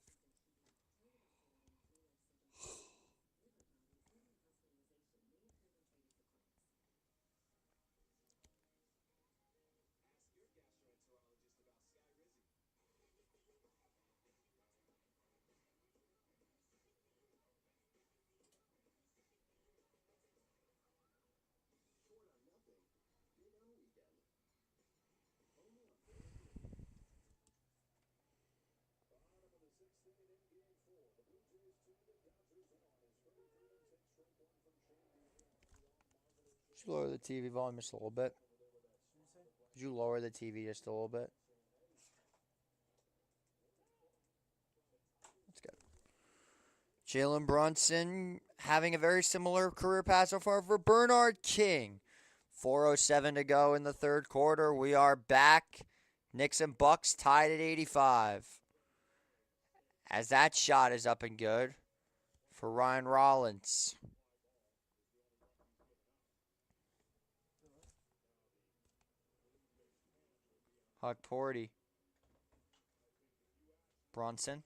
Could you lower the TV volume just a little bit? Could you lower the TV just a little bit? That's good. Jalen Brunson having a very similar career pass so far for Bernard King. 4:07 to go in the third quarter. We are back. Knicks and Bucks tied at 85. As that shot is up and good for Ryan Rollins. Huck Porty. Brunson.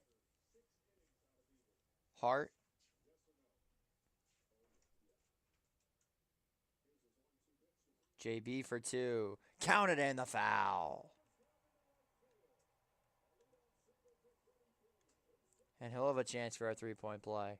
Hart. JB for 2. Counted in the foul. And he'll have a chance for a three-point play.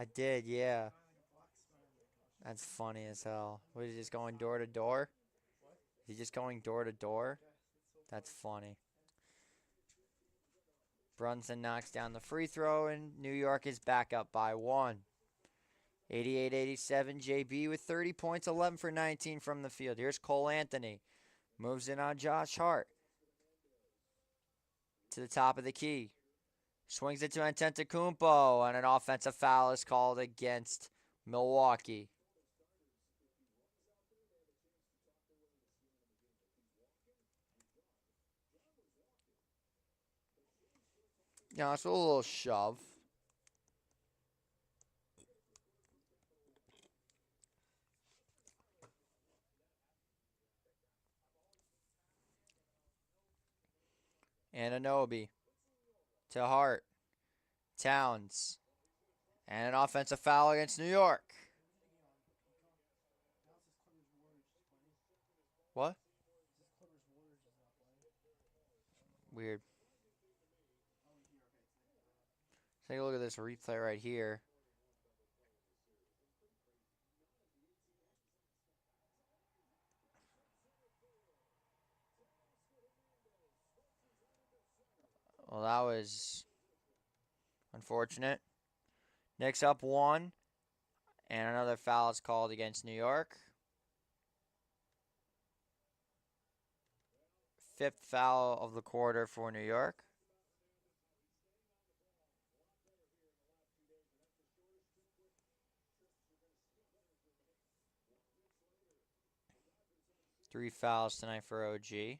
I did, yeah. That's funny as hell. Was he just going door to door? Is he just going door to door? That's funny. Brunson knocks down the free throw, and New York is back up by one. 88-87, JB with 30 points, 11 for 19 from the field. Here's Cole Anthony. Moves in on Josh Hart. To the top of the key. Swings it to Antetokounmpo, and an offensive foul is called against Milwaukee. Yeah, it's a little shove. Anunoby to Hart. Towns. And an offensive foul against New York. What? Weird. Take a look at this replay right here. Well, that was unfortunate. Knicks up one. And another foul is called against New York. Fifth foul of the quarter for New York. Three fouls tonight for OG.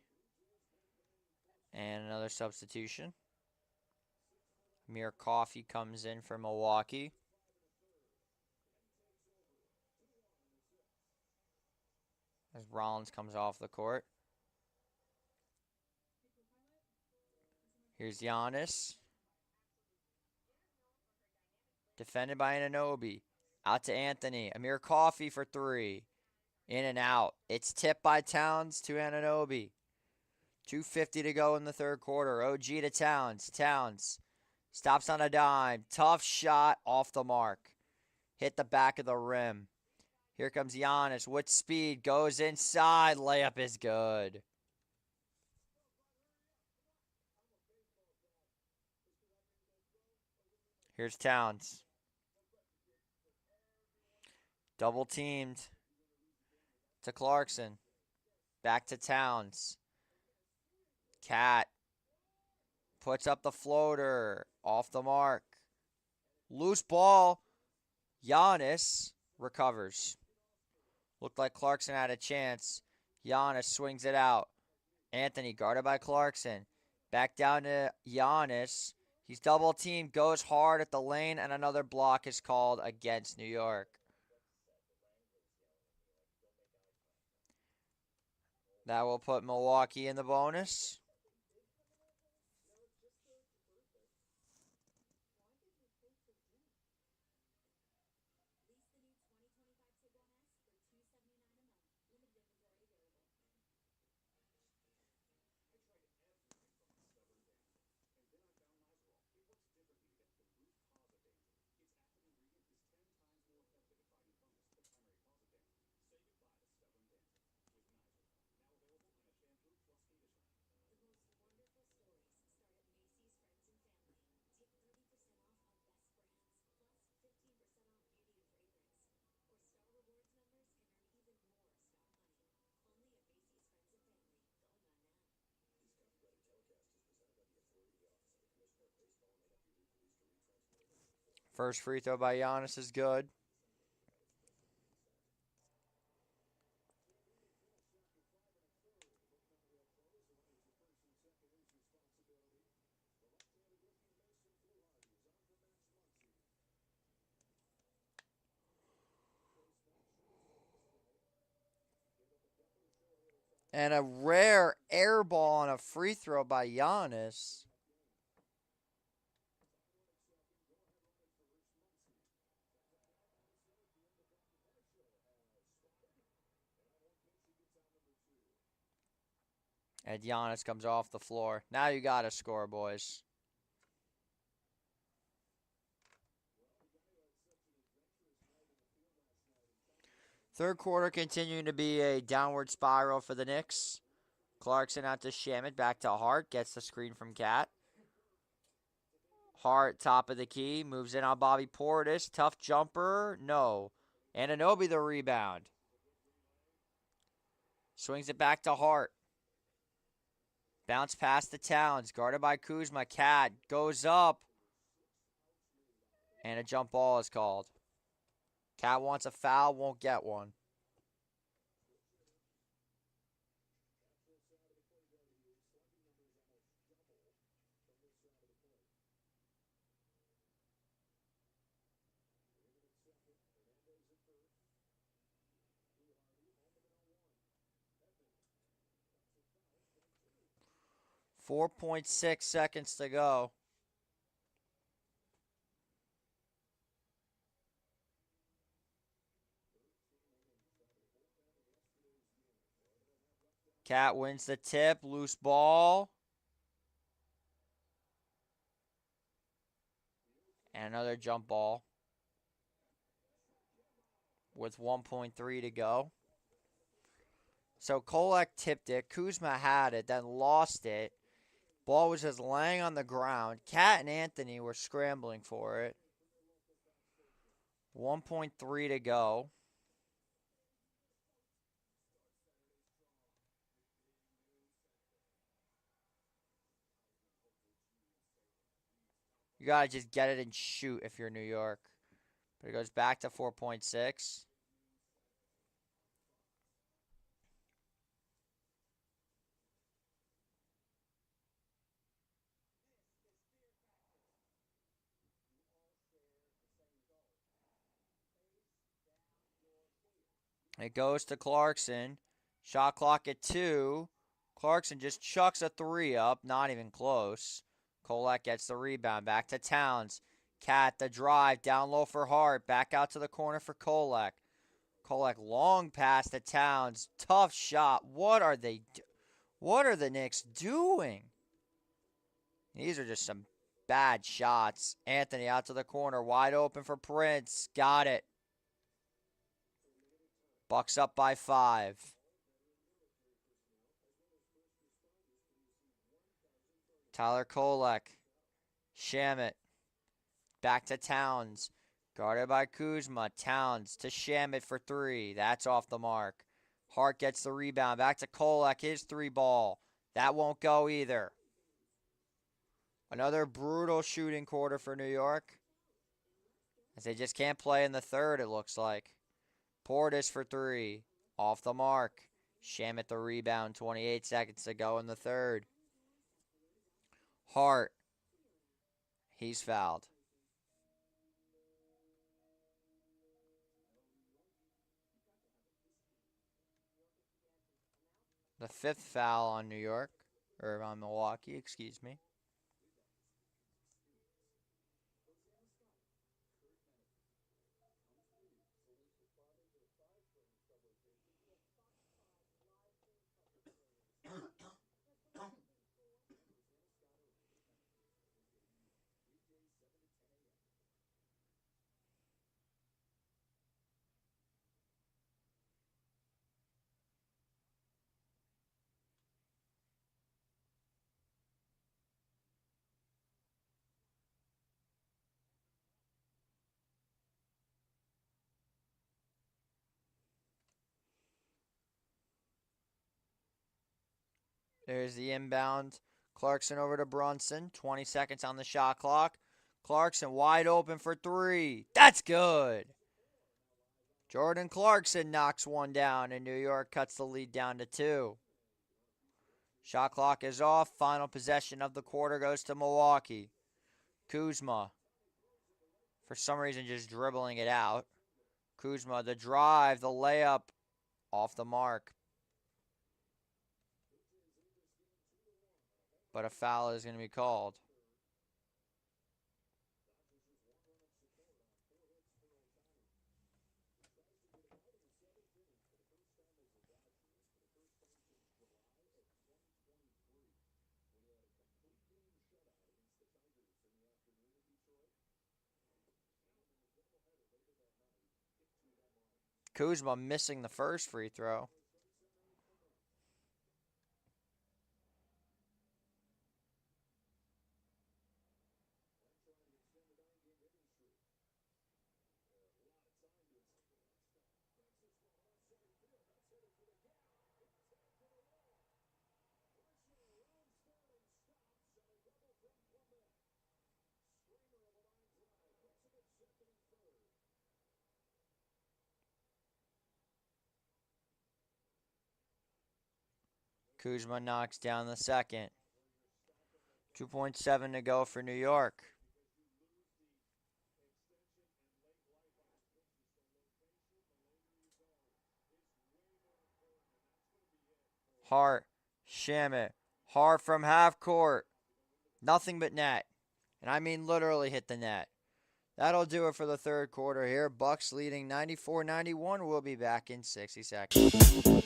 And another substitution. Amir Coffey comes in for Milwaukee. As Rollins comes off the court. Here's Giannis. Defended by Anunoby. Out to Anthony. Amir Coffey for three. In and out. It's tipped by Towns to Anunoby. 2:50 to go in the third quarter. OG to Towns. Towns stops on a dime. Tough shot off the mark. Hit the back of the rim. Here comes Giannis with speed. Goes inside. Layup is good. Here's Towns. Double teamed to Clarkson. Back to Towns. Cat puts up the floater. Off the mark. Loose ball. Giannis recovers. Looked like Clarkson had a chance. Giannis swings it out. Anthony guarded by Clarkson. Back down to Giannis. He's double teamed. Goes hard at the lane. And another block is called against New York. That will put Milwaukee in the bonus. First free throw by Giannis is good. And a rare air ball on a free throw by Giannis. And Giannis comes off the floor. Now you got to score, boys. Third quarter continuing to be a downward spiral for the Knicks. Clarkson out to Shamit, back to Hart, gets the screen from Cat. Hart, top of the key, moves in on Bobby Portis. Tough jumper, no. Anunoby the rebound. Swings it back to Hart. Bounce past the Towns, guarded by Kuzma. Cat goes up. And a jump ball is called. Cat wants a foul, won't get one. .6 seconds to go. Cat wins the tip. Loose ball. And another jump ball. With 1.3 to go. So Kolek tipped it. Kuzma had it, then lost it. Ball was just laying on the ground. Cat and Anthony were scrambling for it. 1.3 to go. You got to just get it and shoot if you're New York. But it goes back to 4.6. It goes to Clarkson. Shot clock at 2. Clarkson just chucks a 3 up. Not even close. Kolek gets the rebound. Back to Towns. Cat, the drive. Down low for Hart. Back out to the corner for Kolek. Kolek long pass to Towns. Tough shot. What are the Knicks doing? These are just some bad shots. Anthony out to the corner. Wide open for Prince. Got it. Bucks up by 5. Tyler Kolek. Shamit. Back to Towns. Guarded by Kuzma. Towns to Shamit for 3. That's off the mark. Hart gets the rebound. Back to Kolek. His 3 ball. That won't go either. Another brutal shooting quarter for New York. As they just can't play in the third, it looks like. Portis for 3. Off the mark. Shamit the rebound. 28 seconds to go in the third. Hart. He's fouled. The 5th foul on New York. Or on Milwaukee, excuse me. There's the inbound. Clarkson over to Brunson. 20 seconds on the shot clock. Clarkson wide open for 3. That's good. Jordan Clarkson knocks one down, and New York cuts the lead down to 2. Shot clock is off. Final possession of the quarter goes to Milwaukee. Kuzma, for some reason, just dribbling it out. Kuzma, the drive, the layup, off the mark. But a foul is going to be called. Kuzma missing the first free throw. Kuzma knocks down the second. 2.7 to go for New York. Hart, Shamit, Hart from half court. Nothing but net. And I mean literally hit the net. That'll do it for the third quarter here. Bucks leading 94-91. We'll be back in 60 seconds.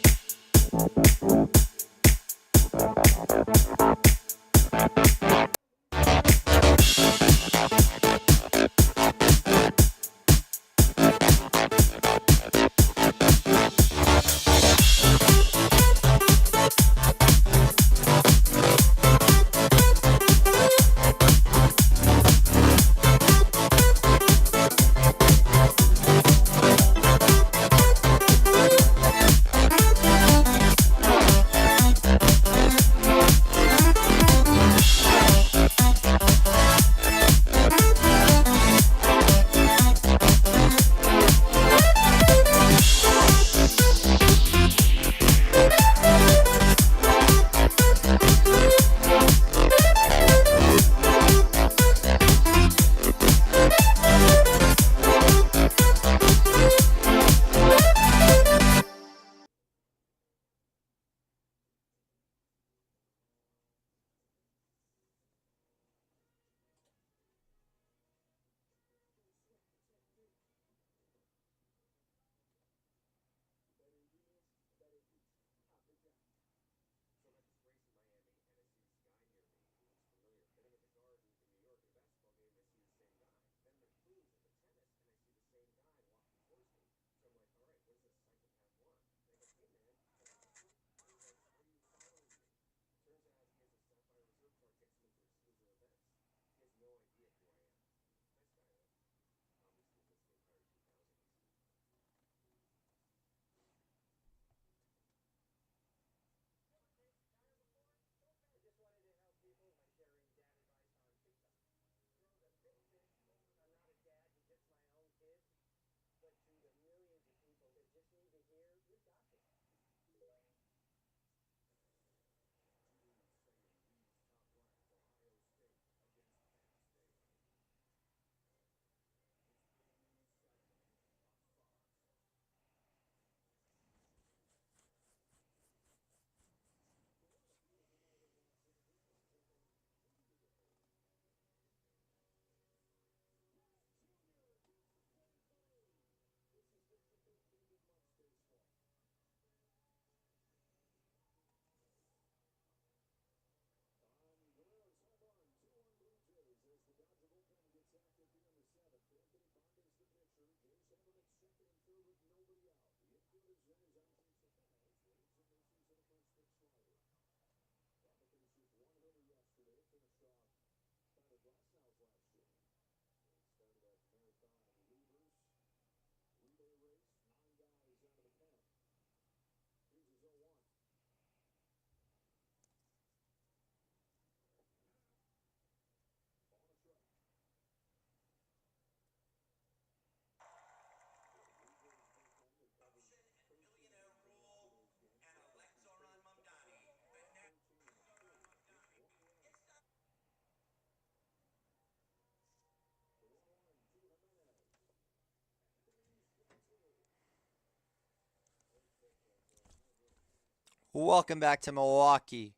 Welcome back to Milwaukee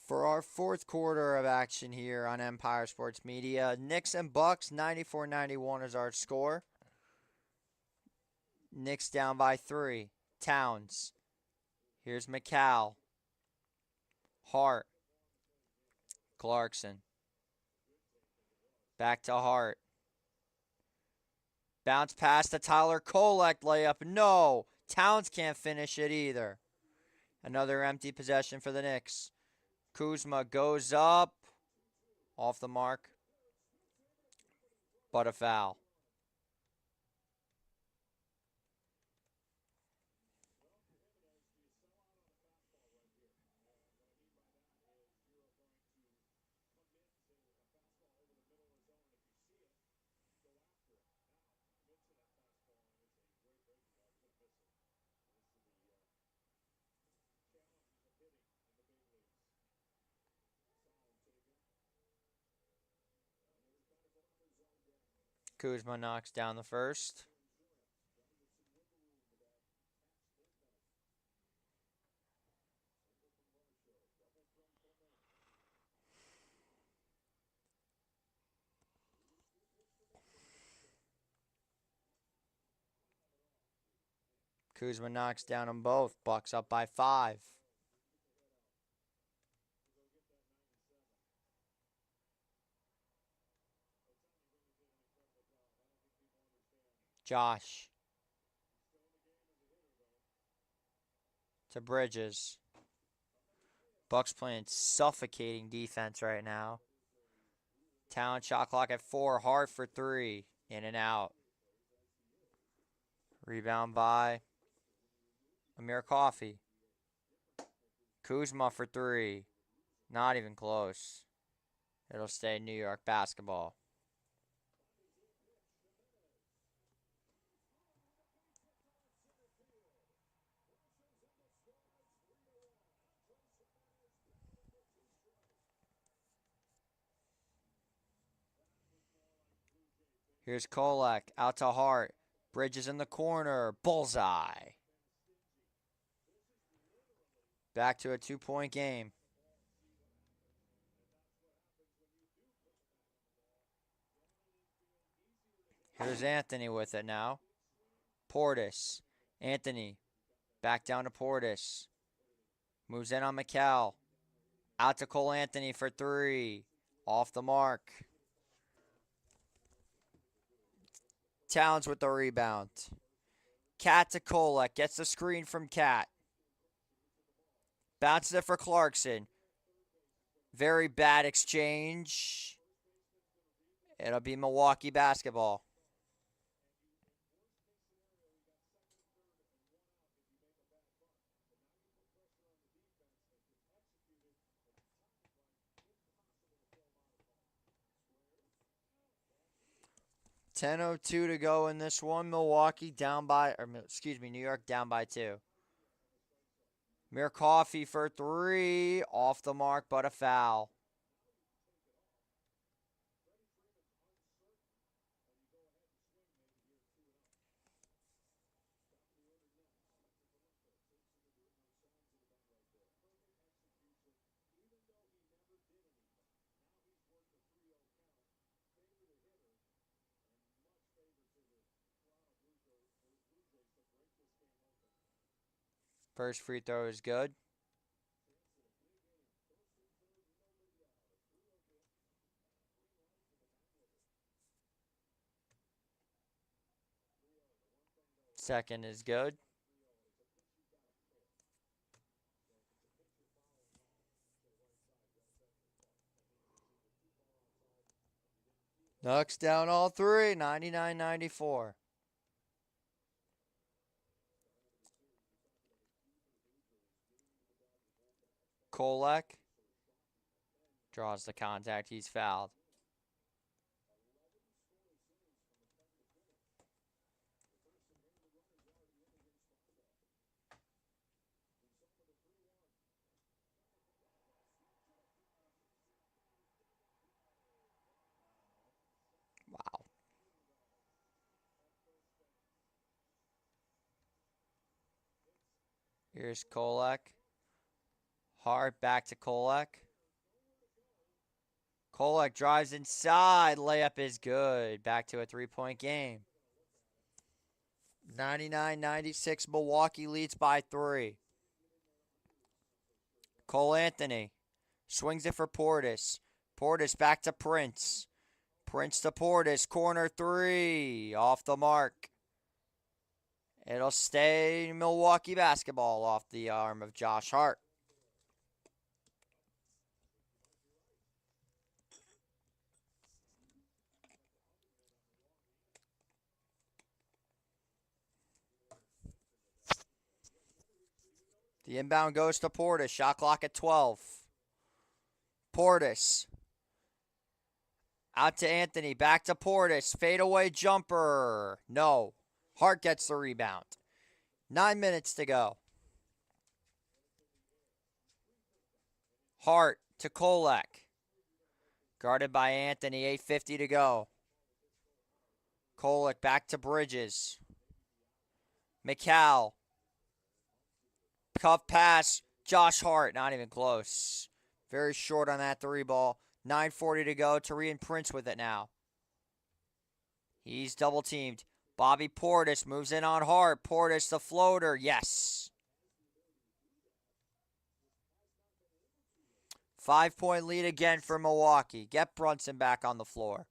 for our fourth quarter of action here on Empire Sports Media. Knicks and Bucks, 94-91 is our score. Knicks down by 3. Towns. Here's McCall. Hart. Clarkson. Back to Hart. Bounce pass to Tyler Kolek, layup. No. Towns can't finish it either. Another empty possession for the Knicks. Kuzma goes up. Off the mark. But a foul. Kuzma knocks down the first. Kuzma knocks down them both. Bucks up by 5. Josh. To Bridges. Bucks playing suffocating defense right now. Town shot clock at 4. Hart for 3. In and out. Rebound by Amir Coffey. Kuzma for 3. Not even close. It'll stay New York basketball. Here's Kolek out to Hart. Bridges in the corner. Bullseye. Back to a 2-point game. Here's Anthony with it now. Portis. Anthony. Back down to Portis. Moves in on McCall. Out to Cole Anthony for 3. Off the mark. Towns with the rebound. Cat to Kolek. Gets the screen from Cat. Bounces it for Clarkson. Very bad exchange. It'll be Milwaukee basketball. .10:02 to go in this one. New York down by 2. Amir Coffey for 3. Off the mark, but a foul. First free throw is good. Second is good. Knocks down all 3, 99-94. Kolek draws the contact. He's fouled. Wow. Here's Kolek. Hart back to Kolek. Kolek drives inside. Layup is good. Back to a 3-point game. 99-96. Milwaukee leads by 3. Cole Anthony swings it for Portis. Portis back to Prince. Prince to Portis, corner three, off the mark. It'll stay Milwaukee basketball off the arm of Josh Hart. The inbound goes to Portis. Shot clock at 12. Portis. Out to Anthony. Back to Portis. Fadeaway jumper. No. Hart gets the rebound. 9 minutes to go. Hart to Kolek. Guarded by Anthony. 8:50 to go. Kolek back to Bridges. McCall. Cuff pass. Josh Hart. Not even close. Very short on that three ball. 9:40 to go. Tariq Prince with it now. He's double teamed. Bobby Portis moves in on Hart. Portis the floater. Yes. 5-point lead again for Milwaukee. Get Brunson back on the floor.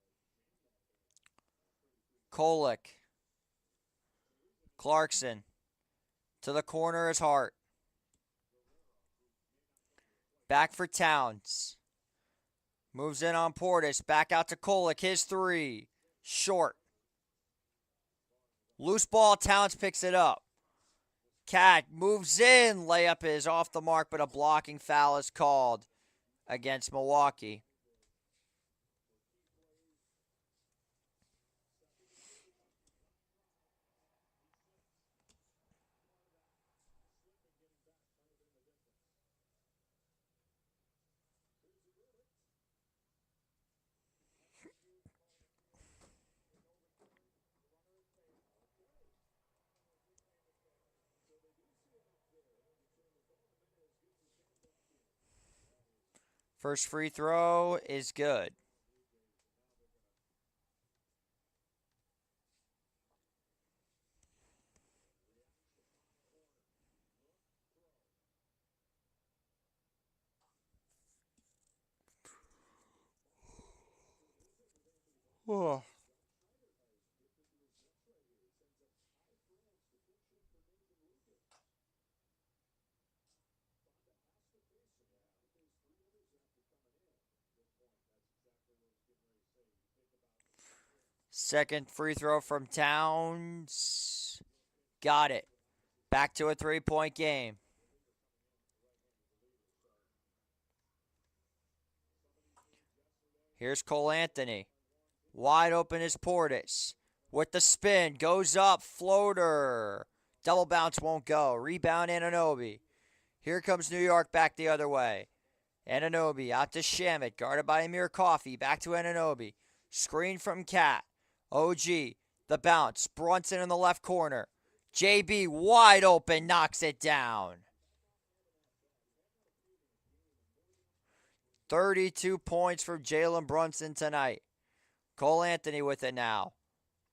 Kolek. Clarkson. To the corner is Hart. Back for Towns. Moves in on Portis. Back out to Kolek. His three. Short. Loose ball. Towns picks it up. Cat moves in. Layup is off the mark, but a blocking foul is called against Milwaukee. First free throw is good. Oh. Second free throw from Towns. Got it. Back to a 3-point game. Here's Cole Anthony. Wide open is Portis. With the spin. Goes up. Floater. Double bounce won't go. Rebound Anunoby. Here comes New York back the other way. Anunoby out to Shamet. Guarded by Amir Coffey. Back to Anunoby. Screen from Cat. OG. The bounce. Brunson in the left corner. JB wide open. Knocks it down. 32 points for Jalen Brunson tonight. Cole Anthony with it now.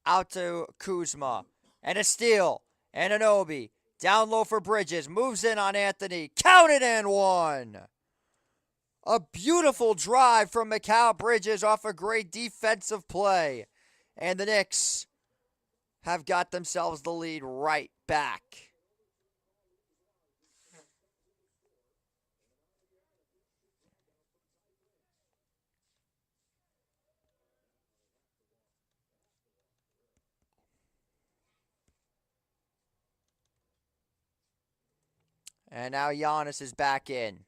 Out to Kuzma. And a steal. Anunoby. Down low for Bridges. Moves in on Anthony. Counted and one. A beautiful drive from Mikal Bridges off a great defensive play. And the Knicks have got themselves the lead right back. And now Giannis is back in.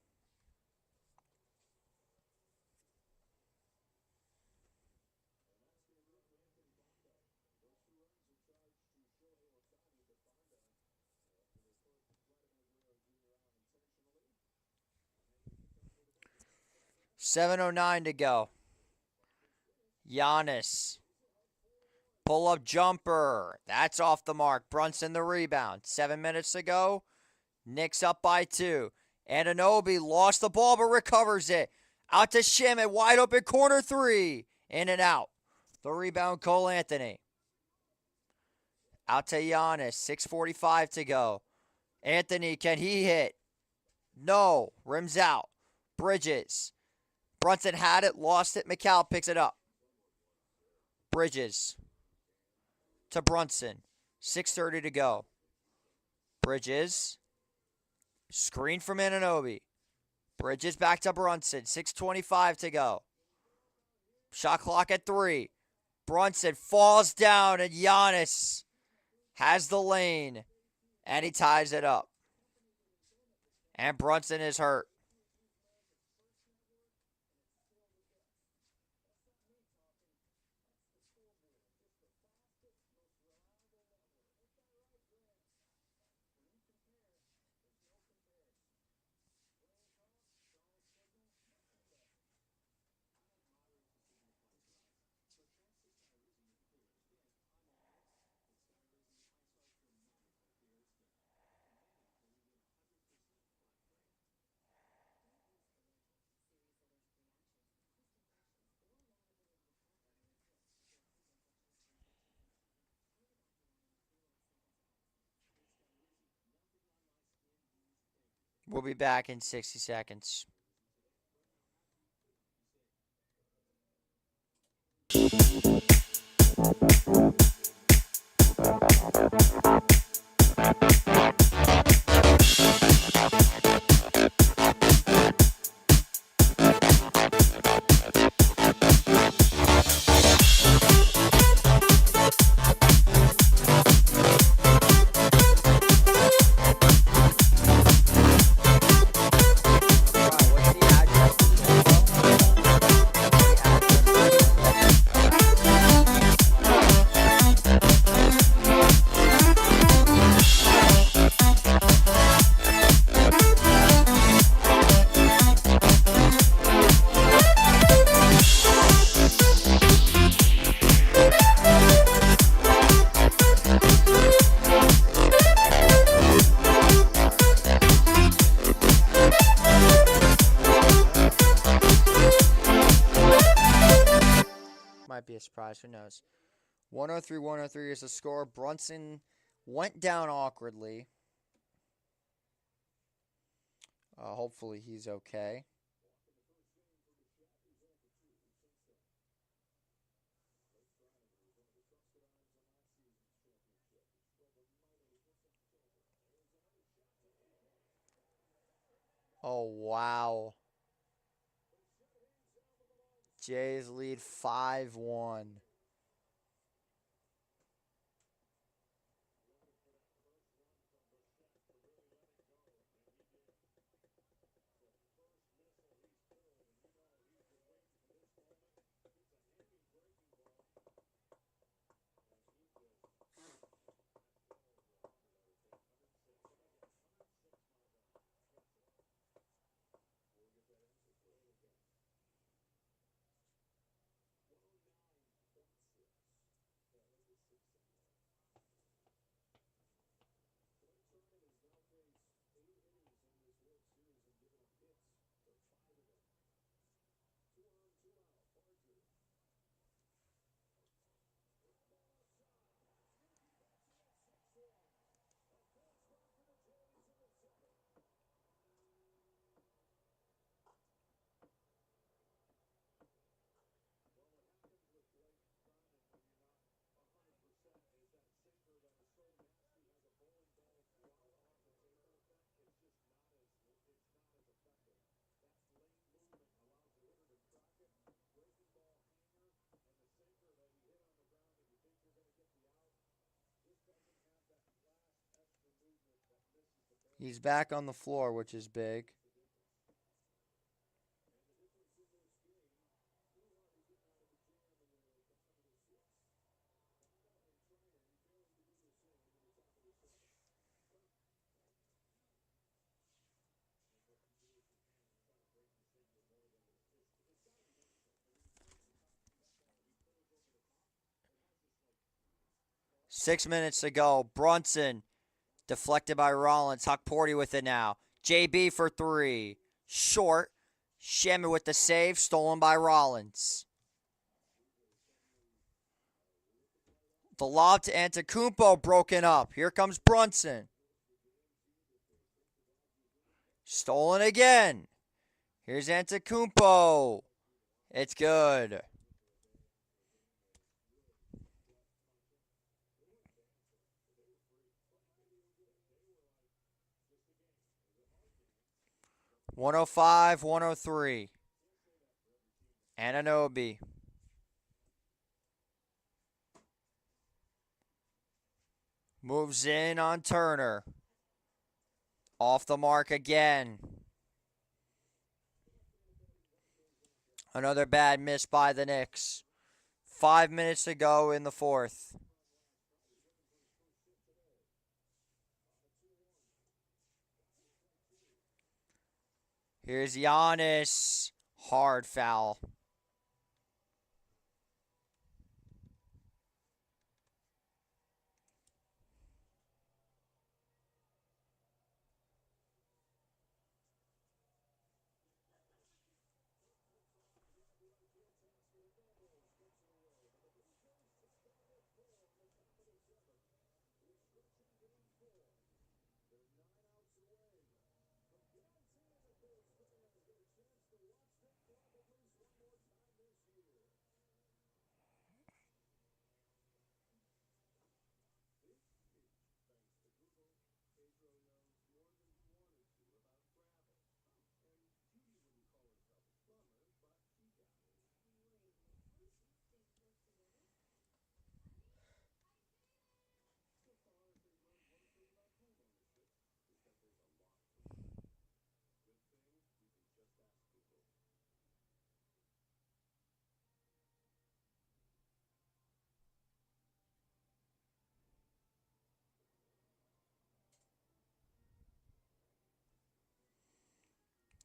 $7:09 to go. Giannis. Pull-up jumper. That's off the mark. Brunson the rebound. 7 minutes to go. Knicks up by 2. Anunoby lost the ball but recovers it. Out to Shamet. Wide open corner three. In and out. The rebound, Cole Anthony. Out to Giannis. 6:45 to go. Anthony, can he hit? No. Rims out. Bridges. Brunson had it, lost it. McCall picks it up. Bridges to Brunson. 6:30 to go. Bridges. Screen from Anunoby. Bridges back to Brunson. 6:25 to go. Shot clock at 3. Brunson falls down and Giannis has the lane. And he ties it up. And Brunson is hurt. We'll be back in 60 seconds. Might be a surprise. Who knows? 103-103 is the score. Brunson went down awkwardly. Hopefully he's okay. Oh, wow. Jays lead 5-1. He's back on the floor, which is big. Six minutes to go. Brunson deflected by Rollins. Huck Porty with it now. JB for 3. Short. Shamit with the save. Stolen by Rollins. The lob to Antetokounmpo broken up. Here comes Brunson. Stolen again. Here's Antetokounmpo. It's good. 105, 103. Anunoby. Moves in on Turner. Off the mark again. Another bad miss by the Knicks. 5 minutes to go in the fourth. Here's Giannis. Hard foul.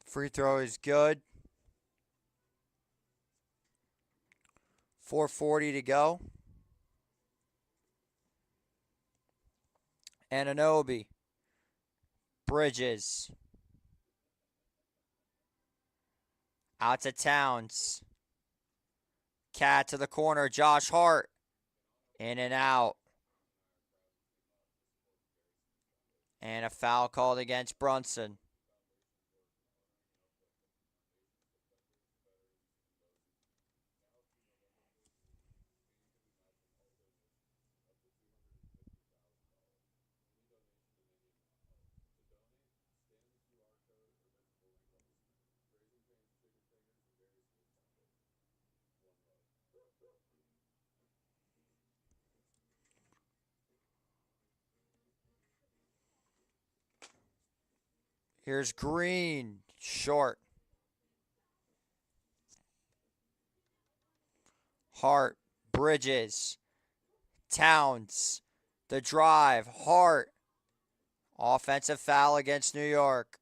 Free throw is good. 4:40 to go. Anunoby. Bridges. Out to Towns. Cat to the corner. Josh Hart. In and out. And a foul called against Brunson. Here's Green. Short. Hart. Bridges. Towns. The drive. Hart. Offensive foul against New York.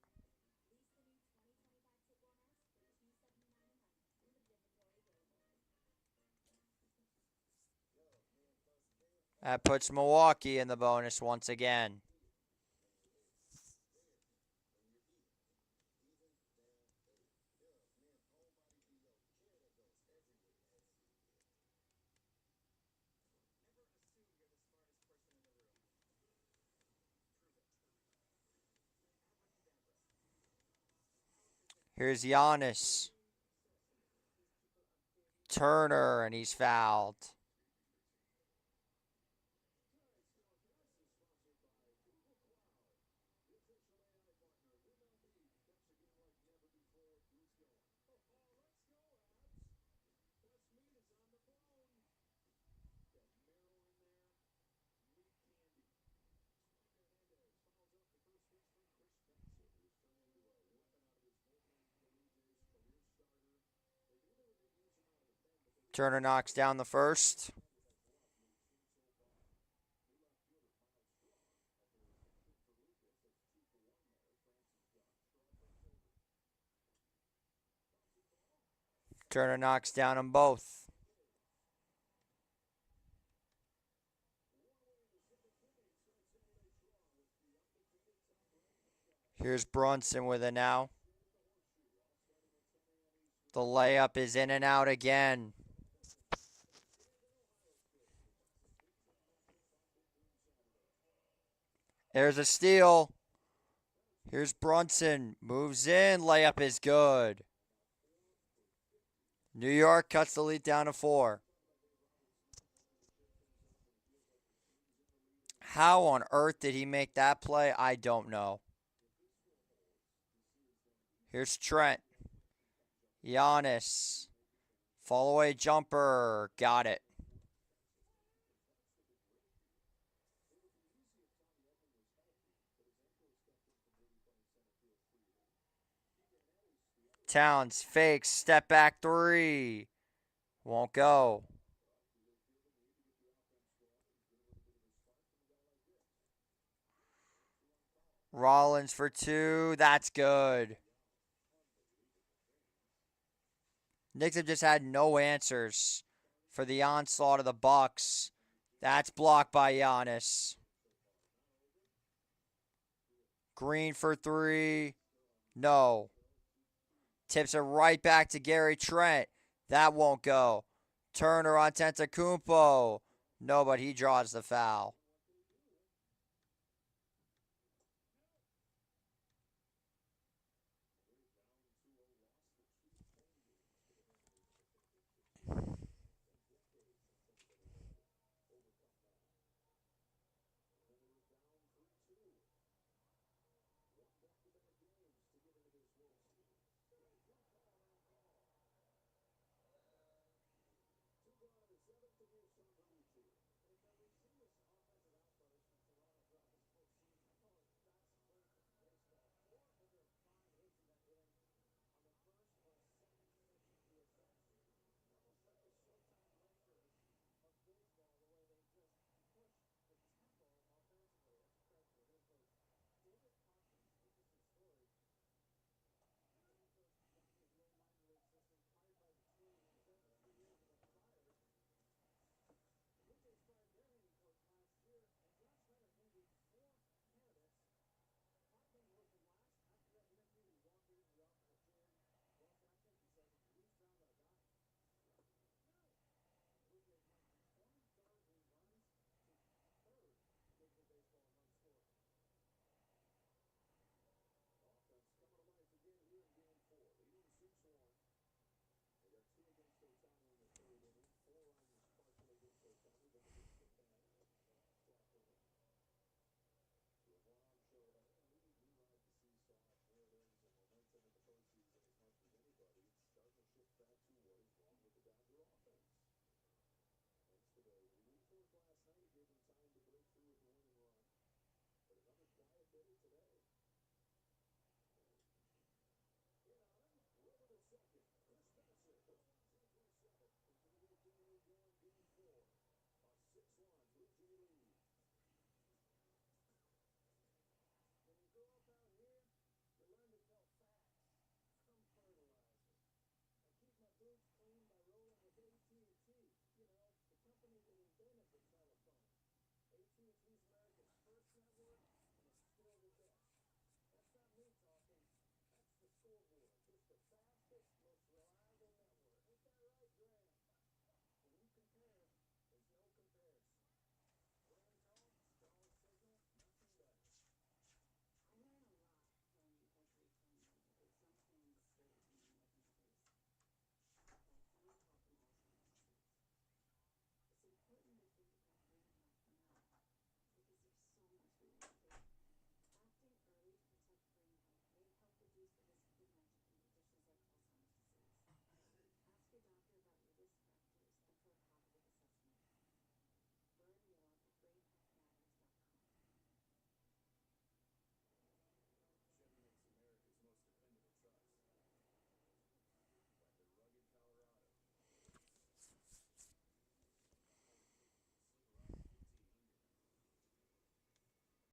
That puts Milwaukee in the bonus once again. Here's Giannis. Turner, and he's fouled. Turner knocks down the first. Turner knocks down them both. Here's Brunson with it now. The layup is in and out again. There's a steal. Here's Brunson. Moves in. Layup is good. New York cuts the lead down to 4. How on earth did he make that play? I don't know. Here's Trent. Giannis. Fall away jumper. Got it. Towns fakes. Step back three. Won't go. Rollins for two. That's good. Knicks have just had no answers for the onslaught of the Bucks. That's blocked by Giannis. Green for three. No. Tips it right back to Gary Trent. That won't go. Turner on Tentacumpo. No, but he draws the foul.